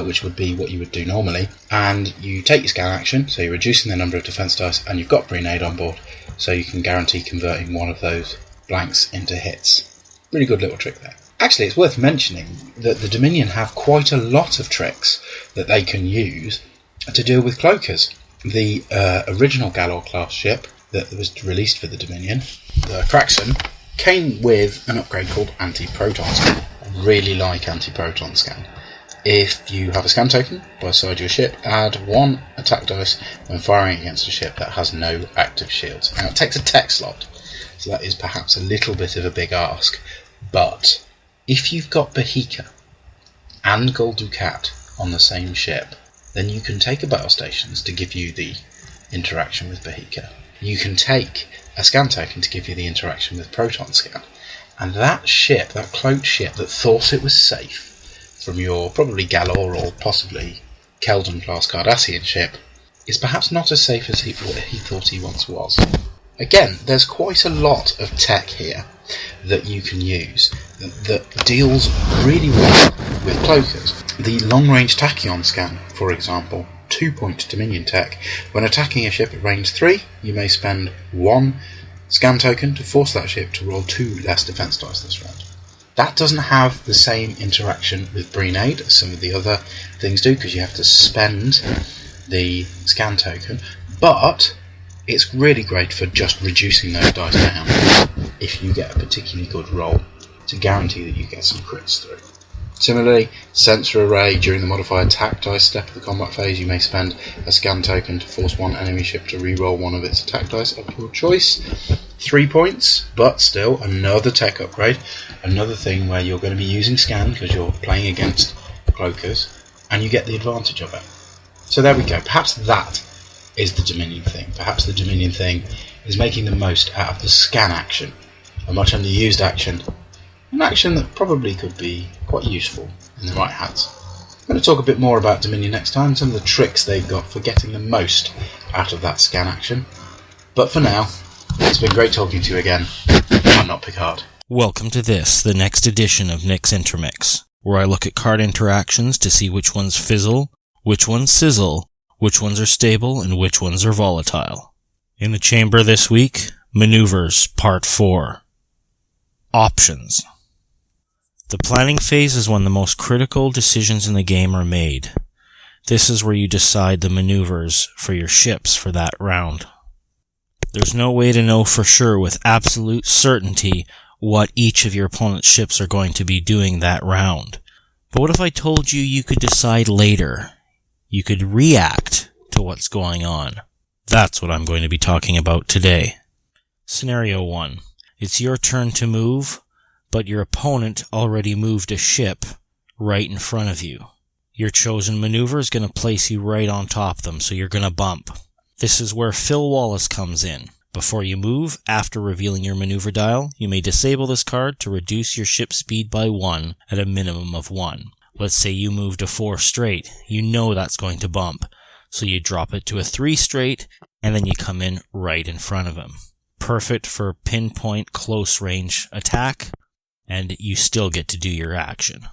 which would be what you would do normally, and you take your scan action, so you're reducing the number of defense dice, and you've got Breenade on board, so you can guarantee converting one of those blanks into hits. Really good little trick there. Actually, it's worth mentioning that the Dominion have quite a lot of tricks that they can use to deal with cloakers. The original Galor class ship that was released for the Dominion, the Kraxon, came with an upgrade called Anti-Proton Scan. I really like Anti-Proton Scan. If you have a scan token beside your ship, add 1 attack dice when firing against a ship that has no active shields. Now, it takes a tech slot, so that is perhaps a little bit of a big ask, but if you've got Bahika and Gul Dukat on the same ship, then you can take a battle stations to give you the interaction with Bahika, you can take a scan token to give you the interaction with proton scan. And that ship, that cloaked ship that thought it was safe from your probably Galor or possibly Keldon class Cardassian ship, is perhaps not as safe as he thought he once was. Again, there's quite a lot of tech here that you can use that deals really well with cloakers. The long-range tachyon scan, for example, 2-point Dominion tech. When attacking a ship at range 3, you may spend 1 scan token to force that ship to roll 2 less defense dice this round. That doesn't have the same interaction with Breenade as some of the other things do, because you have to spend the scan token, but it's really great for just reducing those dice down if you get a particularly good roll to guarantee that you get some crits through. Similarly, sensor array, during the modified attack dice step of the combat phase, you may spend a scan token to force one enemy ship to reroll one of its attack dice of your choice. 3 points, but still another tech upgrade, another thing where you're going to be using scan because you're playing against cloakers, and you get the advantage of it. So there we go. Perhaps that is the Dominion thing. Perhaps the Dominion thing is making the most out of the scan action, a much underused action, an action that probably could be quite useful in the right hands. I'm going to talk a bit more about Dominion next time, some of the tricks they've got for getting the most out of that scan action. But for now, it's been great talking to you again. I'm not Picard. Welcome to this, the next edition of Nick's Intermix, where I look at card interactions to see which ones fizzle, which ones sizzle, which ones are stable, and which ones are volatile. In the chamber this week, Maneuvers, Part 4. Options. The planning phase is when the most critical decisions in the game are made. This is where you decide the maneuvers for your ships for that round. There's no way to know for sure with absolute certainty what each of your opponent's ships are going to be doing that round. But what if I told you you could decide later? You could react to what's going on. That's what I'm going to be talking about today. Scenario 1. It's your turn to move, but your opponent already moved a ship right in front of you. Your chosen maneuver is going to place you right on top of them, so you're going to bump. This is where Phil Wallace comes in. Before you move, after revealing your maneuver dial, you may disable this card to reduce your ship speed by 1 at a minimum of 1. Let's say you moved a 4 straight. You know that's going to bump. So you drop it to a 3 straight, and then you come in right in front of him. Perfect for pinpoint close range attack, and you still get to do your action.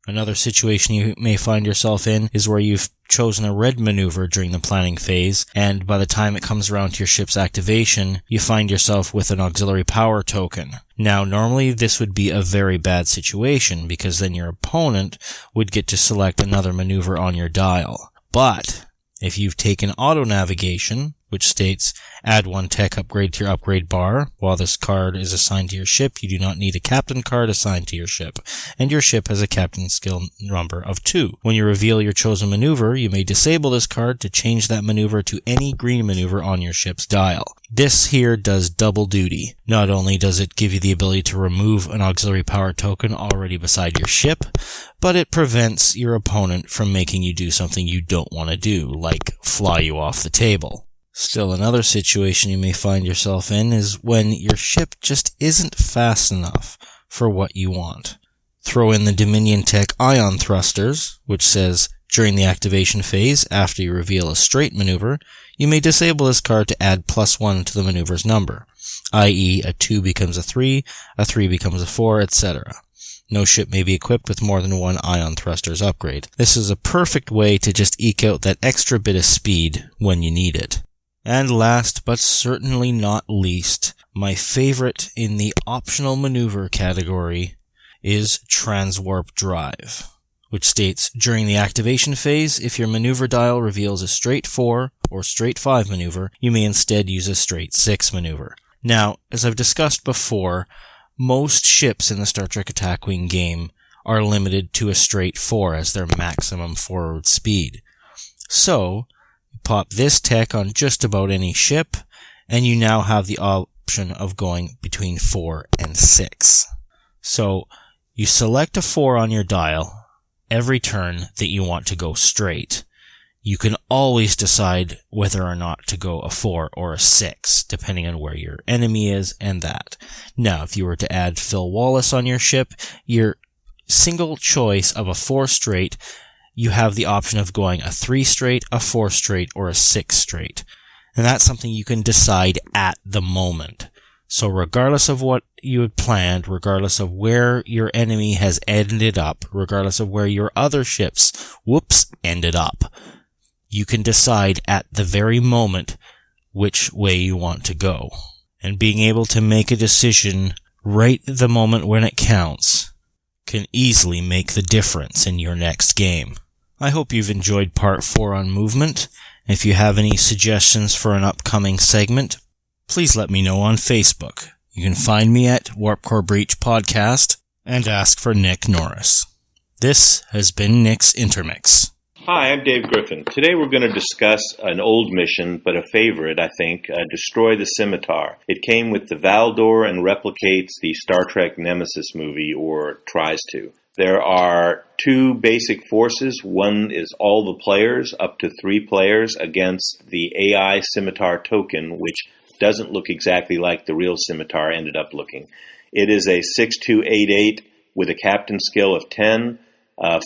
Another situation you may find yourself in is where you've chosen a red maneuver during the planning phase, and by the time it comes around to your ship's activation, you find yourself with an auxiliary power token. Now, normally this would be a very bad situation, because then your opponent would get to select another maneuver on your dial. But if you've taken auto navigation, which states add 1 tech upgrade to your upgrade bar, while this card is assigned to your ship, you do not need a captain card assigned to your ship, and your ship has a captain skill number of 2. When you reveal your chosen maneuver, you may disable this card to change that maneuver to any green maneuver on your ship's dial. This here does double duty. Not only does it give you the ability to remove an auxiliary power token already beside your ship, but it prevents your opponent from making you do something you don't want to do, like fly you off the table. Still, another situation you may find yourself in is when your ship just isn't fast enough for what you want. Throw in the Dominion Tech Ion Thrusters, which says, during the activation phase, after you reveal a straight maneuver, you may disable this card to add +1 to the maneuver's number, i.e. a 2 becomes a 3 becomes a 4, etc. No ship may be equipped with more than 1 Ion Thrusters upgrade. This is a perfect way to just eke out that extra bit of speed when you need it. And last, but certainly not least, my favorite in the optional maneuver category is Transwarp Drive, which states, during the activation phase, if your maneuver dial reveals a straight 4 or straight 5 maneuver, you may instead use a straight 6 maneuver. Now, as I've discussed before, most ships in the Star Trek Attack Wing game are limited to a straight 4 as their maximum forward speed. So, pop this tech on just about any ship, and you now have the option of going between 4 and 6. So, you select a 4 on your dial every turn that you want to go straight. you can always decide whether or not to go a 4 or a 6, depending on where your enemy is and that. Now, if you were to add Phil Wallace on your ship, your single choice of a 4 straight, you have the option of going a 3 straight, a 4 straight, or a 6 straight. And that's something you can decide at the moment. So regardless of what you had planned, regardless of where your enemy has ended up, regardless of where your other ships, ended up, you can decide at the very moment which way you want to go. And being able to make a decision right at the moment when it counts can easily make the difference in your next game. I hope you've enjoyed part 4 on movement. If you have any suggestions for an upcoming segment, please let me know on Facebook. You can find me at Warp Core Breach Podcast and ask for Nick Norris. This has been Nick's Intermix. Hi, I'm Dave Griffin. Today we're going to discuss an old mission, but a favorite, I think, Destroy the Scimitar. It came with the Valdor and replicates the Star Trek Nemesis movie, or tries to. There are 2 basic forces. One is all the players, up to 3 players, against the AI Scimitar token, which doesn't look exactly like the real Scimitar ended up looking. It is a 6288 with a captain skill of 10,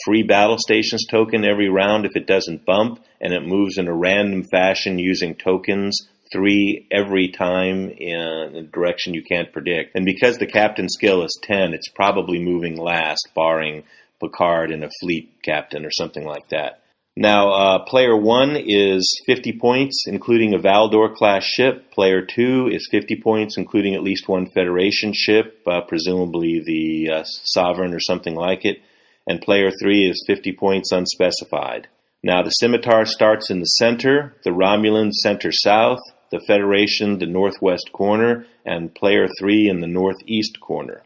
free battle stations token every round if it doesn't bump, and it moves in a random fashion using tokens, 3 every time in a direction you can't predict. And because the captain skill is 10, it's probably moving last, barring Picard and a fleet captain or something like that. Now, Player 1 is 50 points, including a Valdor-class ship. Player 2 is 50 points, including at least 1 Federation ship, presumably the Sovereign or something like it. And Player 3 is 50 points unspecified. Now, the Scimitar starts in the center, the Romulans center south, the Federation the northwest corner, and Player 3 in the northeast corner.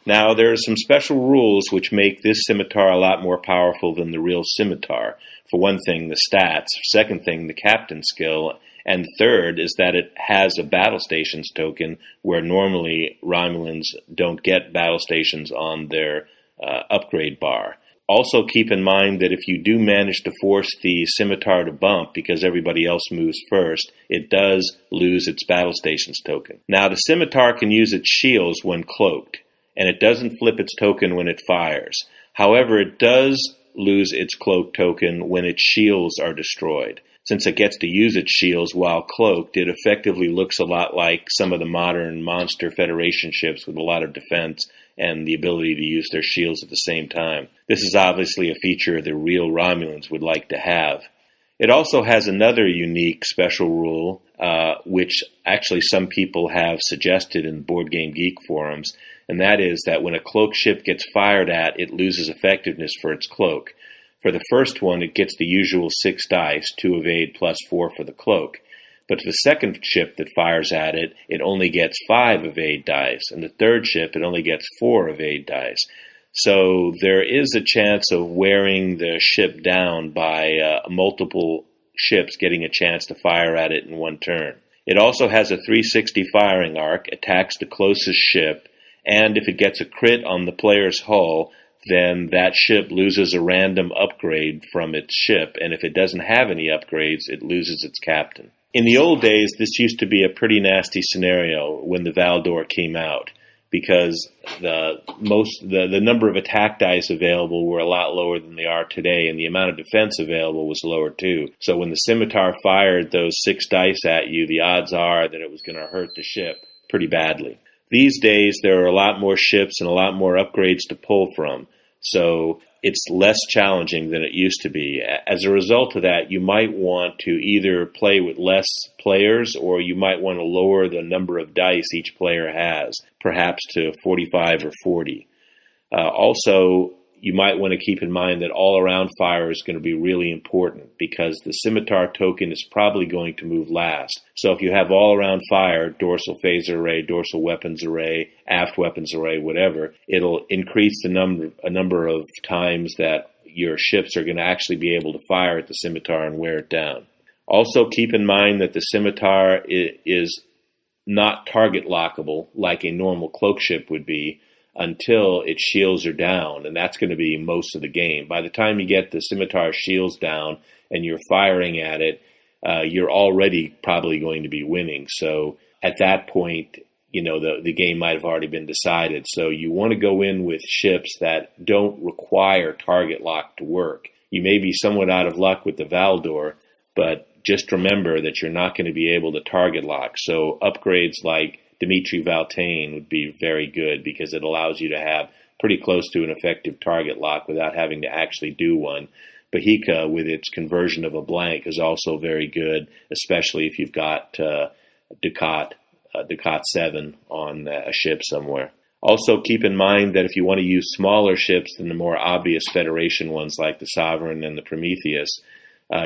Now, there are some special rules which make this Scimitar a lot more powerful than the real Scimitar. For one thing, the stats. Second thing, the captain skill. And third is that it has a battle stations token, where normally Romulans don't get battle stations on their upgrade bar. Also keep in mind that if you do manage to force the Scimitar to bump because everybody else moves first, it does lose its battle stations token. Now, the Scimitar can use its shields when cloaked, and it doesn't flip its token when it fires. However, it does lose its cloak token when its shields are destroyed. Since it gets to use its shields while cloaked, it effectively looks a lot like some of the modern monster Federation ships with a lot of defense and the ability to use their shields at the same time. This is obviously a feature the real Romulans would like to have. It also has another unique special rule, which actually some people have suggested in Board Game Geek forums, and that is that when a cloak ship gets fired at, it loses effectiveness for its cloak. For the first one, it gets the usual 6 dice, 2 evade plus 4 for the cloak. But for the second ship that fires at it, it only gets 5 evade dice, and the third ship, it only gets 4 evade dice. So there is a chance of wearing the ship down by multiple ships getting a chance to fire at it in one turn. It also has a 360 firing arc, attacks the closest ship, and if it gets a crit on the player's hull, then that ship loses a random upgrade from its ship, and if it doesn't have any upgrades, it loses its captain. In the old days, this used to be a pretty nasty scenario when the Valdor came out, because the number of attack dice available were a lot lower than they are today, and the amount of defense available was lower too. So when the Scimitar fired those 6 dice at you, the odds are that it was going to hurt the ship pretty badly. These days, there are a lot more ships and a lot more upgrades to pull from, so it's less challenging than it used to be. As a result of that, you might want to either play with less players, or you might want to lower the number of dice each player has, perhaps to 45 or 40. Also, you might want to keep in mind that all-around fire is going to be really important, because the Scimitar token is probably going to move last. So if you have all-around fire, dorsal phaser array, dorsal weapons array, aft weapons array, whatever, it'll increase the number of times that your ships are going to actually be able to fire at the Scimitar and wear it down. Also keep in mind that the Scimitar is not target lockable like a normal cloak ship would be. until its shields are down, and that's going to be most of the game. By the time you get the Scimitar shields down and you're firing at it, you're already probably going to be winning. So at that point, the game might have already been decided. So you want to go in with ships that don't require target lock to work. You may be somewhat out of luck with the Valdor, but just remember that you're not going to be able to target lock. So upgrades like Dimitri Valtain would be very good because it allows you to have pretty close to an effective target lock without having to actually do one. Bahika, with its conversion of a blank, is also very good, especially if you've got Ducat 7 on a ship somewhere. Also, keep in mind that if you want to use smaller ships than the more obvious Federation ones like the Sovereign and the Prometheus,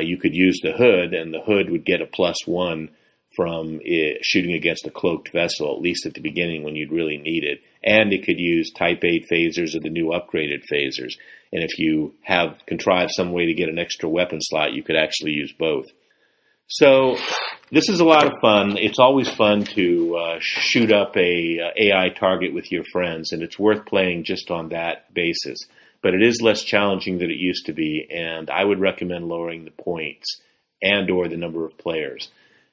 you could use the Hood, and the Hood would get a +1 from shooting against a cloaked vessel, at least at the beginning when you'd really need it. And it could use Type 8 phasers or the new upgraded phasers. And if you have contrived some way to get an extra weapon slot, you could actually use both. So this is a lot of fun. It's always fun to shoot up a AI target with your friends, and it's worth playing just on that basis. But it is less challenging than it used to be, and I would recommend lowering the points and or the number of players.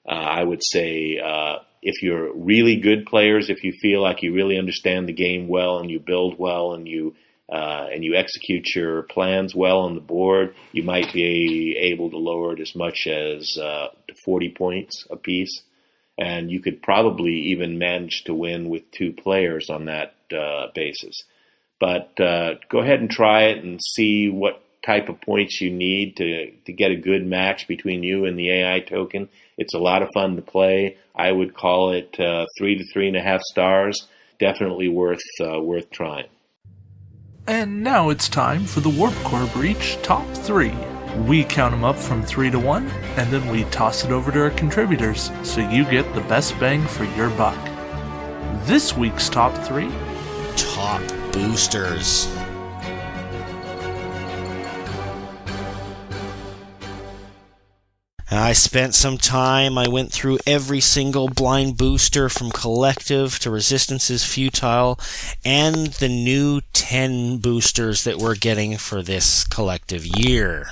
I would say if you're really good players, if you feel like you really understand the game well and you build well and you execute your plans well on the board, you might be able to lower it as much as to 40 points apiece. And you could probably even manage to win with 2 players on that basis. But go ahead and try it and see what type of points you need to get a good match between you and the AI token. It's a lot of fun to play. I would call it 3 to 3.5 stars. Definitely worth trying. And now it's time for the Warp Core Breach Top 3. We count them up from 3 to 1, and then we toss it over to our contributors, so you get the best bang for your buck. This week's Top 3. Top boosters. I spent some time. I went through every single blind booster from Collective to Resistance's Futile and the new 10 boosters that we're getting for this Collective year.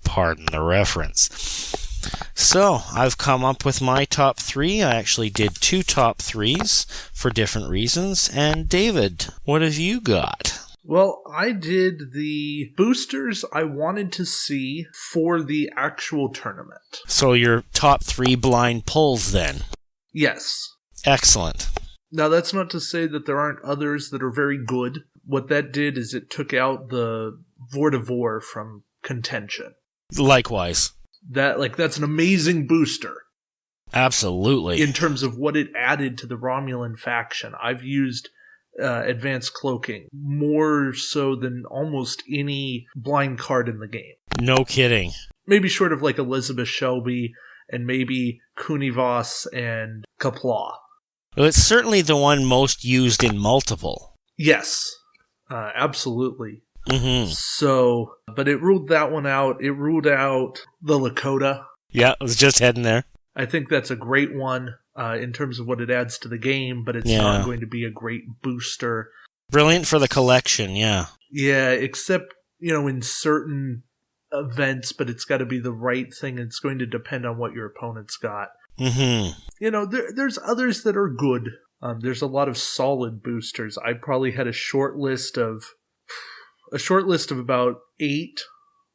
Pardon the reference. So, I've come up with my top 3. I actually did 2 top 3s for different reasons. And David, what have you got? Well, I did the boosters I wanted to see for the actual tournament. So your top 3 blind pulls then? Yes. Excellent. Now, that's not to say that there aren't others that are very good. What that did is it took out the Vortivore from contention. Likewise. That's an amazing booster. Absolutely. In terms of what it added to the Romulan faction. I've used advanced cloaking more so than almost any blind card in the game. No kidding. Maybe short of like Elizabeth Shelby and maybe Kunivas and Kapla. Well, it's certainly the one most used in multiple. Yes, absolutely. Mm-hmm. So, but it ruled that one out. It ruled out the Lakota. Yeah, I was just heading there. I think that's a great one in terms of what it adds to the game, but it's not going to be a great booster. Brilliant for the collection, yeah. Yeah, except, in certain events, but it's got to be the right thing. It's going to depend on what your opponent's got. Mm-hmm. There's others that are good. There's a lot of solid boosters. I probably had a short list of about 8,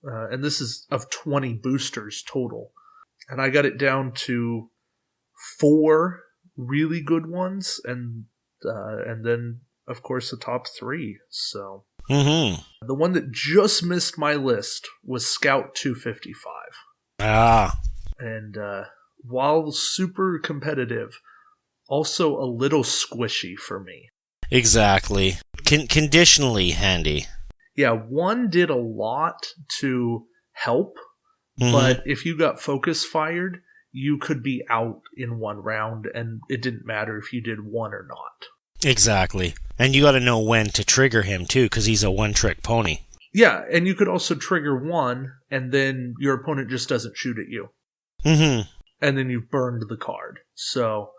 and this is of 20 boosters total. And I got it down to 4 really good ones, and then of course the top 3. So the one that just missed my list was Scout 255. And while super competitive, also a little squishy for me. Exactly. Conditionally handy. Yeah, one did a lot to help. But if you got focus fired, you could be out in one round, and it didn't matter if you did one or not. Exactly. And you got to know when to trigger him, too, because he's a one-trick pony. Yeah, and you could also trigger one, and then your opponent just doesn't shoot at you. Mm-hmm. And then you've burned the card. So,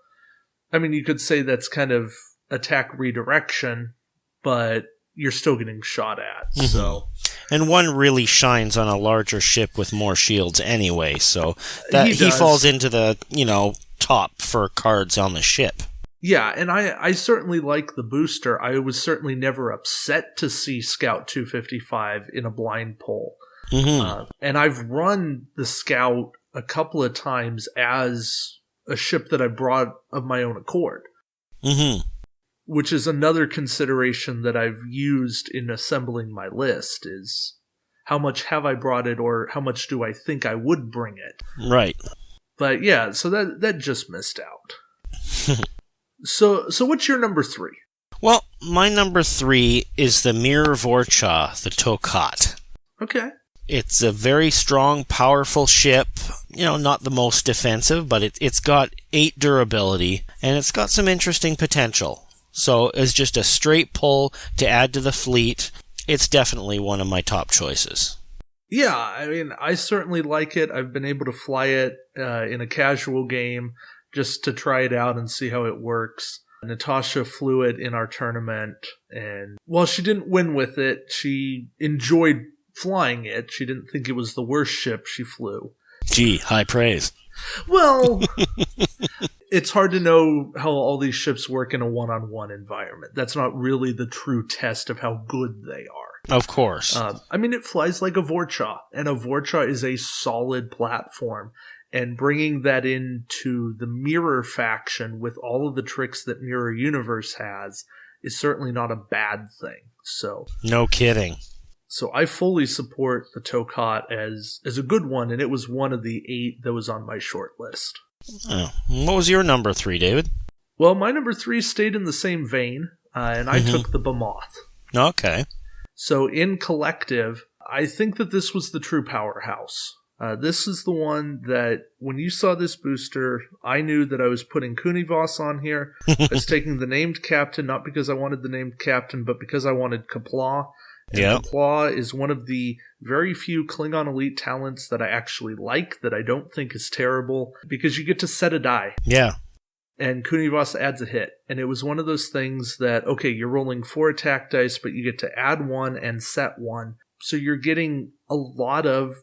I mean, you could say that's kind of attack redirection, but you're still getting shot at. So, and one really shines on a larger ship with more shields anyway, so that he falls into the, top for cards on the ship. Yeah, and I certainly like the booster. I was certainly never upset to see Scout 255 in a blind pull. And I've run the Scout a couple of times as a ship that I brought of my own accord. Which is another consideration that I've used in assembling my list, is how much have I brought it, or how much do I think I would bring it? Right. But yeah, so that just missed out. So what's your number 3? Well, my number 3 is the Mirror Vorcha, the Tokat. Okay. It's a very strong, powerful ship. Not the most defensive, but it's got 8 durability, and it's got some interesting potential. So, as just a straight pull to add to the fleet, it's definitely one of my top choices. Yeah, I mean, I certainly like it. I've been able to fly it in a casual game just to try it out and see how it works. Natasha flew it in our tournament, and while she didn't win with it, she enjoyed flying it. She didn't think it was the worst ship she flew. Gee, high praise. Well, it's hard to know how all these ships work in a one-on-one environment. That's not really the true test of how good they are. Of course. I mean, it flies like a Vorcha, and a Vorcha is a solid platform. And bringing that into the Mirror faction with all of the tricks that Mirror Universe has is certainly not a bad thing. So, no kidding. So I fully support the Tokat as a good one, and it was one of the 8 that was on my short list. Oh. What was your number 3, David? Well, my number 3 stayed in the same vein, and I took the Bemoth. Okay. So in collective, I think that this was the true powerhouse. This is the one that, when you saw this booster, I knew that I was putting Kunivas on here. I was taking the named captain, not because I wanted the named captain, but because I wanted Kapla. And Kapla is one of the very few Klingon elite talents that I actually like, that I don't think is terrible, because you get to set a die. Yeah. And Kunivas adds a hit. And it was one of those things that, okay, you're rolling 4 attack dice, but you get to add 1 and set 1. So you're getting a lot of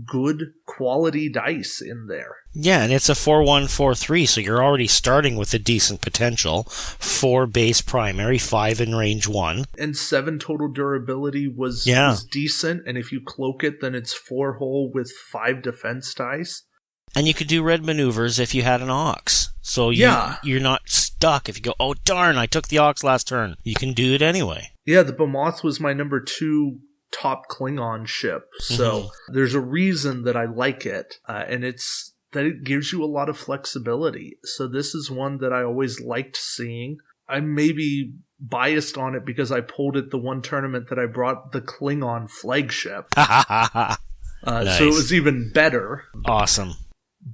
good quality dice in there. Yeah, and it's a 4-1-4-3, so you're already starting with a decent potential. 4 base primary, 5 in range 1. And 7 total durability was decent, and if you cloak it, then it's 4 hull with 5 defense dice. And you could do red maneuvers if you had an Ox. So you're not stuck if you go, oh darn, I took the Ox last turn. You can do it anyway. Yeah, the Bemoth was my number 2 top Klingon ship. So there's a reason that I like it, and it's that it gives you a lot of flexibility. So this is one that I always liked seeing. I may be biased on it because I pulled it the one tournament that I brought the Klingon flagship. Nice. So it was even better. Awesome.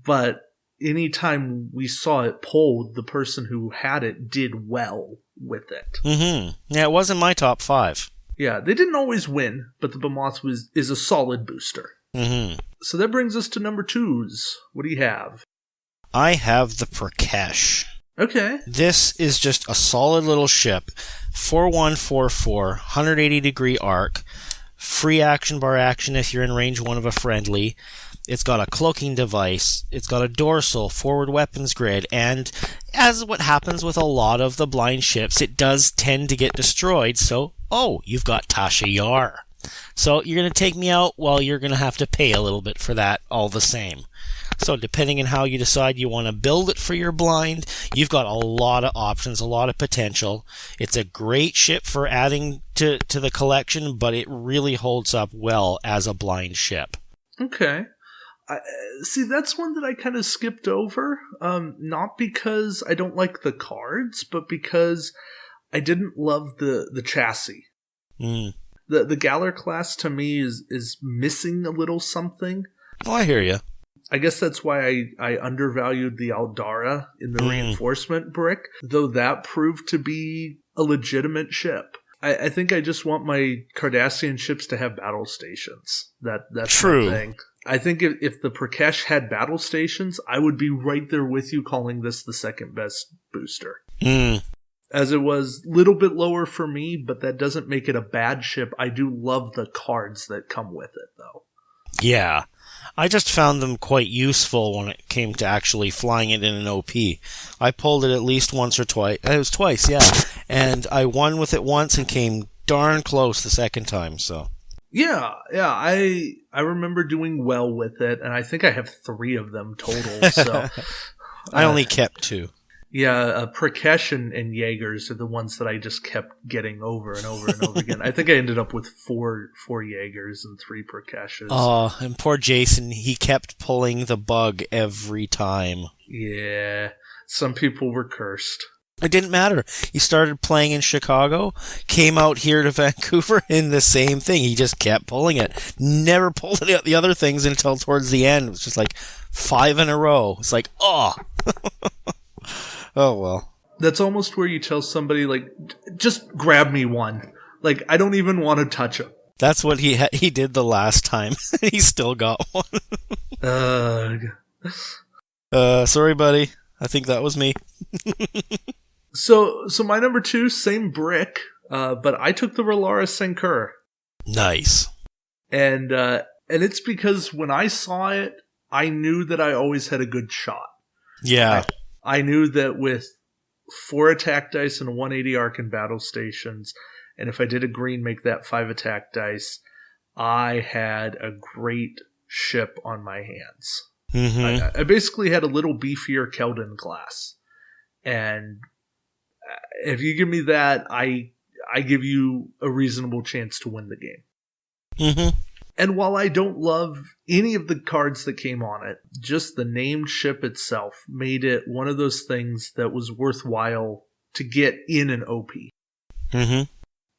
But anytime we saw it pulled, the person who had it did well with it. Yeah, it wasn't my top 5. Yeah, they didn't always win, but the Bemoth is a solid booster. So that brings us to number 2s. What do you have? I have the Prakesh. Okay. This is just a solid little ship. 4-1-4-4, 180-degree arc, free action bar action if you're in range 1 of a friendly. It's got a cloaking device, it's got a dorsal, forward weapons grid, and as what happens with a lot of the blind ships, it does tend to get destroyed, so, you've got Tasha Yar. So you're going to take me out, well, you're going to have to pay a little bit for that all the same. So depending on how you decide you want to build it for your blind, you've got a lot of options, a lot of potential. It's a great ship for adding to the collection, but it really holds up well as a blind ship. Okay. See, that's one that I kind of skipped over, not because I don't like the cards, but because I didn't love the chassis. The Galler class to me is missing a little something. Oh, I hear you. I guess that's why I undervalued the Aldara in the reinforcement brick, though that proved to be a legitimate ship. I think I just want my Cardassian ships to have battle stations. That's true. My thing. I think if the Prakesh had battle stations, I would be right there with you calling this the second best booster. as it was a little bit lower for me, but that doesn't make it a bad ship. I do love the cards that come with it, though. Yeah. I just found them quite useful when it came to actually flying it in an OP. I pulled it at least once or twice. It was twice, yeah. And I won with it once and came darn close the second time, so. Yeah. I remember doing well with it, and I think I have 3 of them total, so. I only kept 2. Yeah, Prakash and Jaegers are the ones that I just kept getting over and over and over again. I think I ended up with 4 Jaegers and 3 Prakashes. Oh, and poor Jason, he kept pulling the bug every time. Yeah, some people were cursed. It didn't matter. He started playing in Chicago, came out here to Vancouver, and the same thing. He just kept pulling it. Never pulled any of the other things until towards the end. It was just like 5 in a row. It's like, oh. Oh, well. That's almost where you tell somebody, like, just grab me one. Like, I don't even want to touch him. That's what he did the last time. He still got one. Sorry, buddy. I think that was me. So my number 2, same brick, but I took the Rolaris Senkur. Nice. And it's because when I saw it, I knew that I always had a good shot. Yeah. I knew that with 4 attack dice and a 180 arc in battle stations, and if I did a green, make that 5 attack dice, I had a great ship on my hands. Mm-hmm. I basically had a little beefier Keldon class. And if you give me that, I give you a reasonable chance to win the game. Mm-hmm. And while I don't love any of the cards that came on it, just the named ship itself made it one of those things that was worthwhile to get in an OP. Mm-hmm.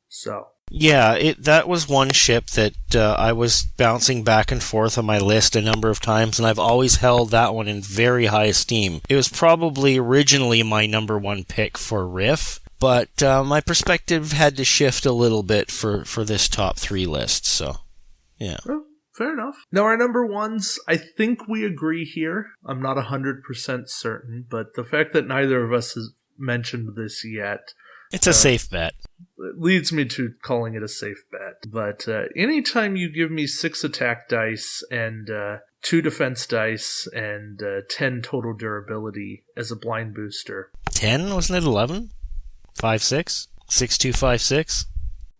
So. Yeah, that was one ship that I was bouncing back and forth on my list a number of times, and I've always held that one in very high esteem. It was probably originally my number 1 pick for Riff, but my perspective had to shift a little bit for this top 3 list, so... Yeah. Well, fair enough. Now, our number 1s, I think we agree here. I'm not 100% certain, but the fact that neither of us has mentioned this yet... It's a safe bet. It leads me to calling it a safe bet. But anytime you give me 6 attack dice and 2 defense dice and 10 total durability as a blind booster... 10? Wasn't it 11? 5-6? 6-2-5-6?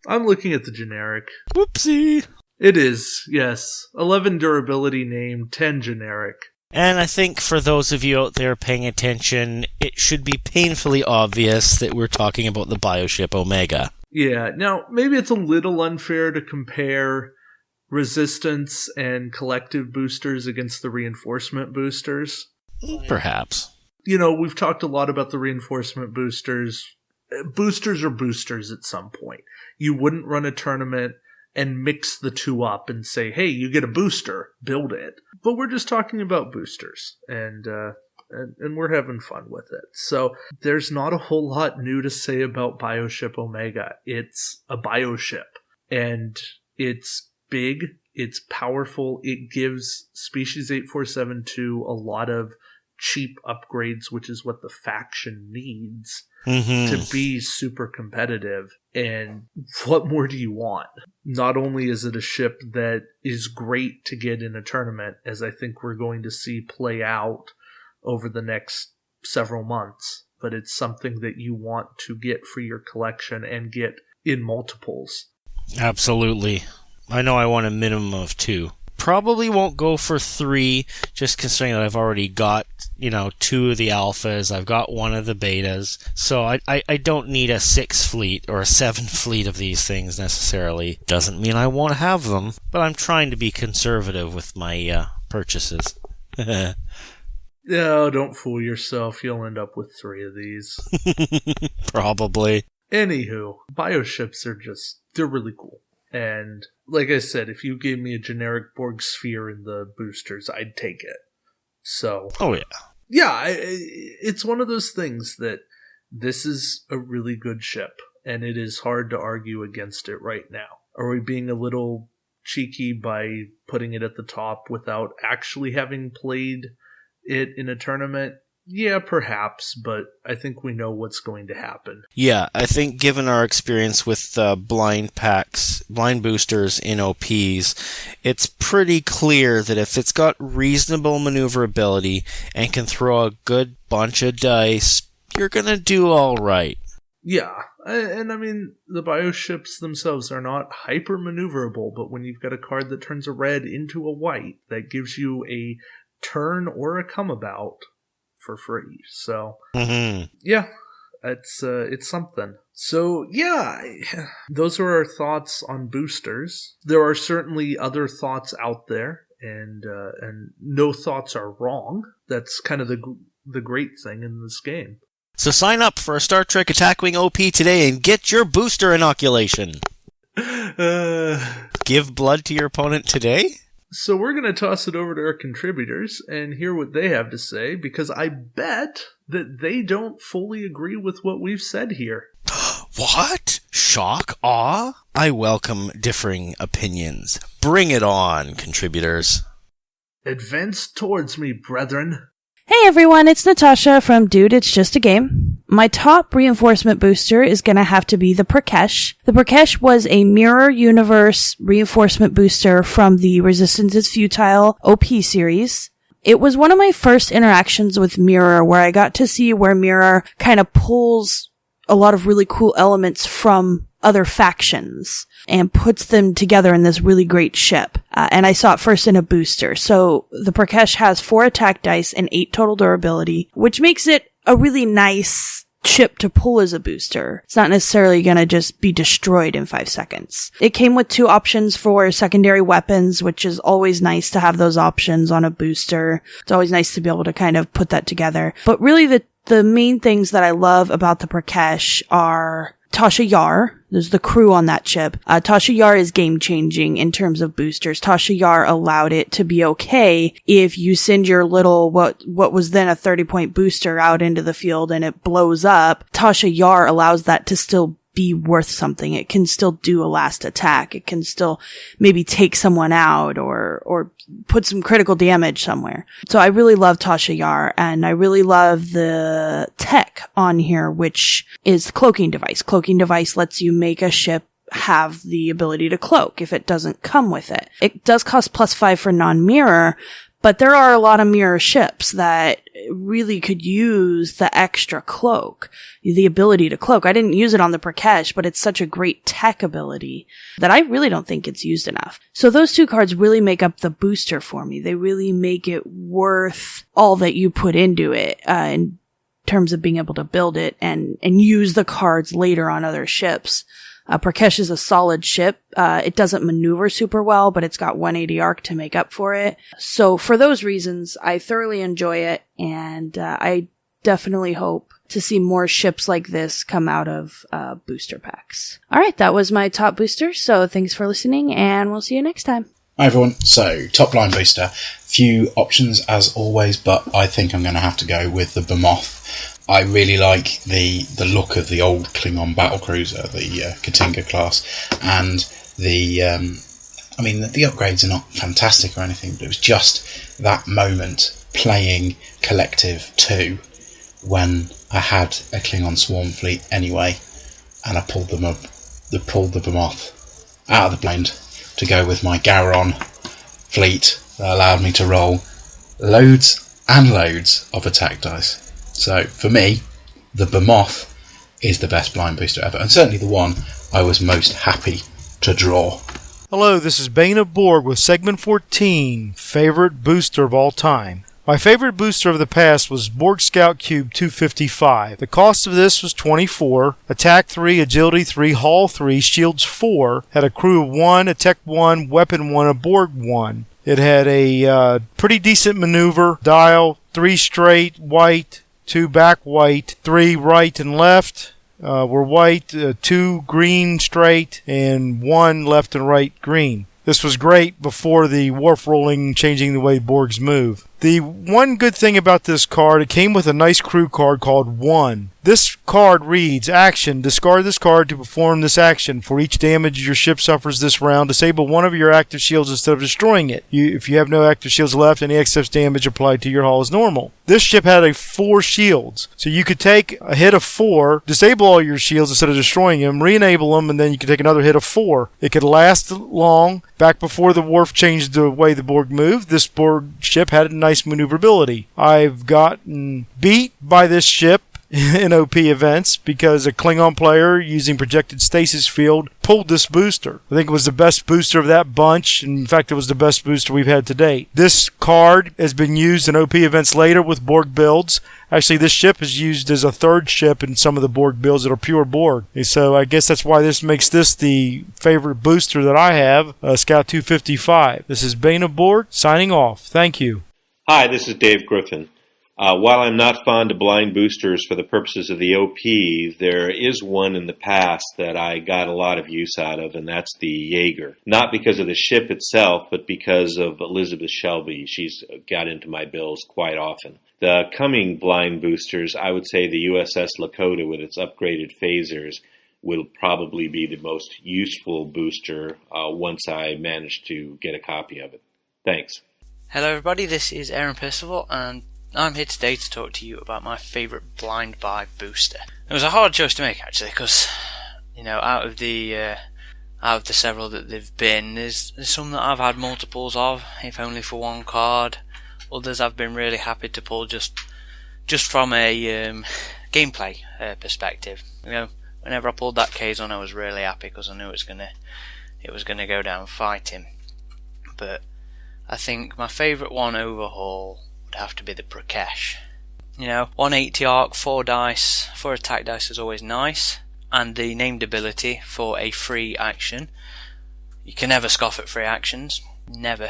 I'm looking at the generic. Whoopsie! It is, yes. 11 durability name, 10 generic. And I think for those of you out there paying attention, it should be painfully obvious that we're talking about the bioship Omega. Yeah, now, maybe it's a little unfair to compare resistance and collective boosters against the reinforcement boosters. Perhaps. You know, we've talked a lot about the reinforcement boosters. Boosters are boosters at some point. You wouldn't run a tournament and mix the 2 up and say, hey, you get a booster, build it. But we're just talking about boosters, and we're having fun with it. So there's not a whole lot new to say about Bioship Omega. It's a bioship, and it's big, it's powerful, it gives Species 8472 a lot of cheap upgrades, which is what the faction needs to be super competitive. And what more do you want? Not only is it a ship that is great to get in a tournament, as I think we're going to see play out over the next several months, but it's something that you want to get for your collection and get in multiples. Absolutely. I know I want a minimum of 2. Probably won't go for 3, just considering that I've already got, 2 of the alphas, I've got 1 of the betas, so I don't need a 6 fleet or a 7 fleet of these things necessarily. Doesn't mean I won't have them, but I'm trying to be conservative with my purchases. No, don't fool yourself, you'll end up with 3 of these. Probably. Anywho, bioships they're really cool. And like I said, if you gave me a generic Borg sphere in the boosters, I'd take it. So, oh yeah. Yeah, it's one of those things that this is a really good ship, and it is hard to argue against it right now. Are we being a little cheeky by putting it at the top without actually having played it in a tournament? Yeah, perhaps, but I think we know what's going to happen. Yeah, I think given our experience with blind boosters in OPs, it's pretty clear that if it's got reasonable maneuverability and can throw a good bunch of dice, you're going to do all right. Yeah, and I mean, the bioships themselves are not hyper maneuverable, but when you've got a card that turns a red into a white, that gives you a turn or a come about for free. So, yeah, it's something. So, yeah, those are our thoughts on boosters. There are certainly other thoughts out there, and no thoughts are wrong. That's kind of the great thing in this game. So sign up for a Star Trek Attack Wing OP today and get your booster inoculation. Give blood to your opponent today? So we're going to toss it over to our contributors and hear what they have to say, because I bet that they don't fully agree with what we've said here. What? Shock? Awe? I welcome differing opinions. Bring it on, contributors. Advance towards me, brethren. Hey everyone, it's Natasha from Dude, It's Just a Game. My top reinforcement booster is going to have to be the Prakesh. The Prakesh was a Mirror Universe reinforcement booster from the Resistance is Futile OP series. It was one of my first interactions with Mirror where I got to see where Mirror kind of pulls a lot of really cool elements from other factions and puts them together in this really great ship. And I saw it first in a booster. So the Prakesh has 4 attack dice and 8 total durability, which makes it a really nice ship to pull as a booster. It's not necessarily going to just be destroyed in 5 seconds. It came with 2 options for secondary weapons, which is always nice to have those options on a booster. It's always nice to be able to kind of put that together. But really the main things that I love about the Prakesh are Tasha Yar. There's the crew on that ship. Tasha Yar is game-changing in terms of boosters. Tasha Yar allowed it to be okay if you send your little, what was then a 30-point booster out into the field and it blows up. Tasha Yar allows that to still be worth something. It can still do a last attack. It can still maybe take someone out or put some critical damage somewhere. So I really love Tasha Yar, and I really love the tech on here, which is cloaking device. Cloaking device lets you make a ship have the ability to cloak if it doesn't come with it. It does cost +5 for non-mirror, but there are a lot of mirror ships that really could use the extra cloak, the ability to cloak. I didn't use it on the Prakesh, but it's such a great tech ability that I really don't think it's used enough. So those 2 cards really make up the booster for me. They really make it worth all that you put into it, in terms of being able to build it and use the cards later on other ships. Prakesh is a solid ship. It doesn't maneuver super well, but it's got 180 arc to make up for it. So for those reasons, I thoroughly enjoy it, and I definitely hope to see more ships like this come out of booster packs. All right, that was my top booster, so thanks for listening, and we'll see you next time. Hi everyone, so top line booster. Few options as always, but I think I'm going to have to go with the Behemoth. I really like the look of the old Klingon battlecruiser, the Katinka class, and the upgrades are not fantastic or anything, but it was just that moment playing Collective 2 when I had a Klingon swarm fleet anyway, and I pulled the Behemoth out of the blind to go with my Garon fleet that allowed me to roll loads and loads of attack dice. So, for me, the Behemoth is the best blind booster ever, and certainly the one I was most happy to draw. Hello, this is Bane of Borg with segment 14, favorite booster of all time. My favorite booster of the past was Borg Scout Cube 255. The cost of this was $24, attack 3, agility 3, hull 3, shields 4, had a crew of 1, attack 1, weapon 1, a Borg 1. It had a pretty decent maneuver, dial, 3 straight, white, 2 back white, 3 right and left were white, 2 green straight, and 1 left and right green. This was great before the warp rolling changing the way Borgs move. The one good thing about this card, it came with a nice crew card called 1. This card reads, action, discard this card to perform this action. For each damage your ship suffers this round, disable one of your active shields instead of destroying it. If you have no active shields left, any excess damage applied to your hull is normal. This ship had 4 shields, so you could take a hit of 4, disable all your shields instead of destroying them, re-enable them, and then you could take another hit of 4. It could last long. Back before the Wharf changed the way the Borg moved, this Borg ship had a nice maneuverability. I've gotten beat by this ship in OP events because a Klingon player using projected stasis field pulled this booster. I think it was the best booster of that bunch. In fact, it was the best booster we've had to date. This card has been used in OP events later with Borg builds. Actually, this ship is used as a third ship in some of the Borg builds that are pure Borg. And so I guess that's why this makes this the favorite booster that I have, Scout 255. This is Bane of Borg signing off. Thank you. Hi, this is Dave Griffin. While I'm not fond of blind boosters for the purposes of the OP, there is one in the past that I got a lot of use out of, and that's the Jaeger. Not because of the ship itself, but because of Elizabeth Shelby. She's got into my builds quite often. The coming blind boosters, I would say the USS Lakota with its upgraded phasers will probably be the most useful booster once I manage to get a copy of it. Thanks. Hello everybody, this is Aaron Percival, and I'm here today to talk to you about my favourite blind buy booster. It was a hard choice to make actually, because out of the several that they've been, there's some that I've had multiples of, if only for one card. Others I've been really happy to pull just from a gameplay perspective. Whenever I pulled that Kazon, I was really happy because I knew it was gonna go down fighting. But I think my favourite one overhaul would have to be the Prakesh. 180 arc, 4 dice, 4 attack dice is always nice, and the named ability for a free action. You can never scoff at free actions. Never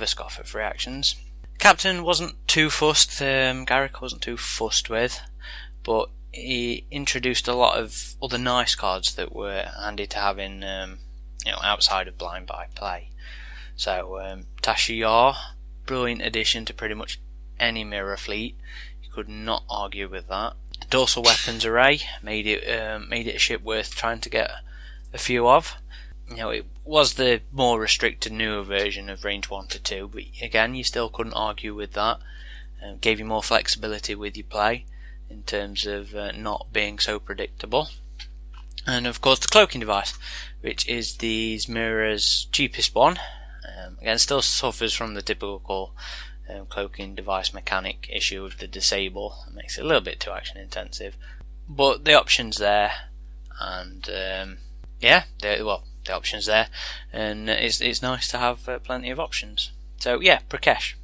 scoff at free actions. Captain wasn't too fussed, Garrick wasn't too fussed with, but he introduced a lot of other nice cards that were handy to have in, outside of blind buy play. So, Tasha Yar, brilliant addition to pretty much any mirror fleet. You could not argue with that. The dorsal weapons array made it a ship worth trying to get a few of. It was the more restricted newer version of range 1 to 2, but again, you still couldn't argue with that. Gave you more flexibility with your play in terms of not being so predictable. And of course the cloaking device, which is the Zmira's cheapest one. Again, still suffers from the typical cloaking device mechanic issue of the disable. It makes it a little bit too action intensive, but the options there, and the options there, and it's nice to have plenty of options. So yeah, Prakesh.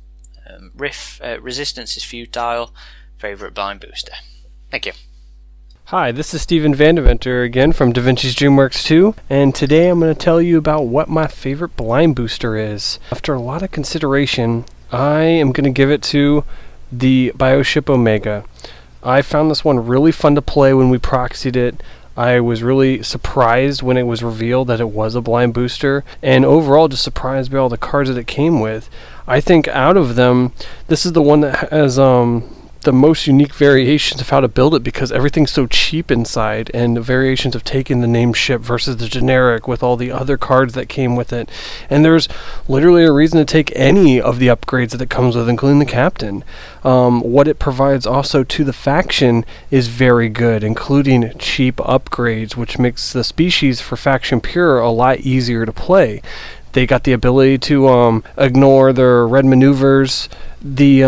Resistance is futile. Favorite blind booster. Thank you. Hi, this is Steven Vandeventer again from DaVinci's DreamWorks 2, and today I'm going to tell you about what my favorite blind booster is. After a lot of consideration, I am going to give it to the Bioship Omega. I found this one really fun to play when we proxied it. I was really surprised when it was revealed that it was a blind booster, and overall just surprised by all the cards that it came with. I think out of them, this is the one that has the most unique variations of how to build it, because everything's so cheap inside, and the variations of taking the named ship versus the generic with all the other cards that came with it. And there's literally a reason to take any of the upgrades that it comes with, including the captain. What it provides also to the faction is very good, including cheap upgrades, which makes the species for Faction Pure a lot easier to play. They got the ability to ignore their red maneuvers, the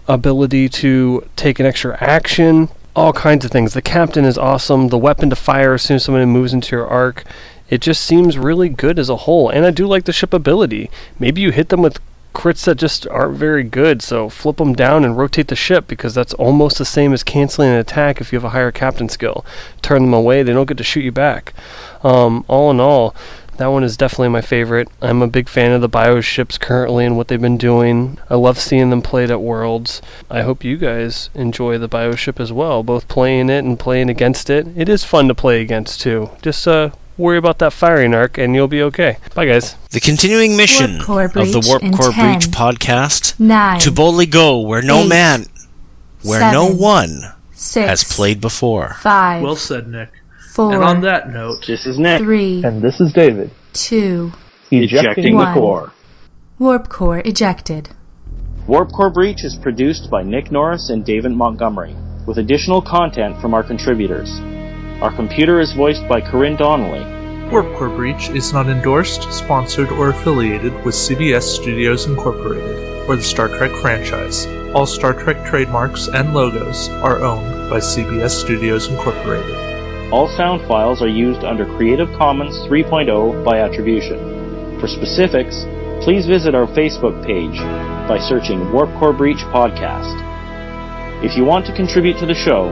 ability to take an extra action, all kinds of things. The captain is awesome. The weapon to fire as soon as somebody moves into your arc. It just seems really good as a whole. And I do like the ship ability. Maybe you hit them with crits that just aren't very good, so flip them down and rotate the ship, because that's almost the same as canceling an attack if you have a higher captain skill. Turn them away, they don't get to shoot you back. All in all, that one is definitely my favorite. I'm a big fan of the bio ships currently and what they've been doing. I love seeing them played at Worlds. I hope you guys enjoy the bio ship as well, both playing it and playing against it. It is fun to play against too. Just worry about that firing arc, and you'll be okay. Bye, guys. The continuing mission Warp Core of the Breach Warp in Core 10, Breach podcast 9, to boldly go where no 8, man, where 7, no one 6, has played before. 5, Well said, Nick. 4, And on that note, This is Nick. 3, And this is David. 2, Ejecting the 1. core. Warp Core ejected. Warp Core Breach is produced by Nick Norris and David Montgomery, with additional content from our contributors. Our computer is voiced by Corinne Donnelly. Warp Core Breach is not endorsed, sponsored, or affiliated with CBS Studios Incorporated or the Star Trek franchise. All Star Trek trademarks and logos are owned by CBS Studios Incorporated. All sound files are used under Creative Commons 3.0 by attribution. For specifics, please visit our Facebook page by searching Warp Core Breach Podcast. If you want to contribute to the show,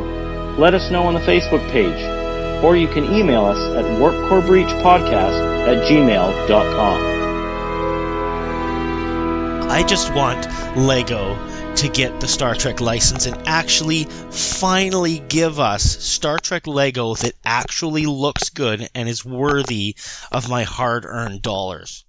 let us know on the Facebook page, or you can email us at warpcorebreachpodcast@gmail.com. I just want LEGO to get the Star Trek license and actually finally give us Star Trek LEGO that actually looks good and is worthy of my hard-earned dollars.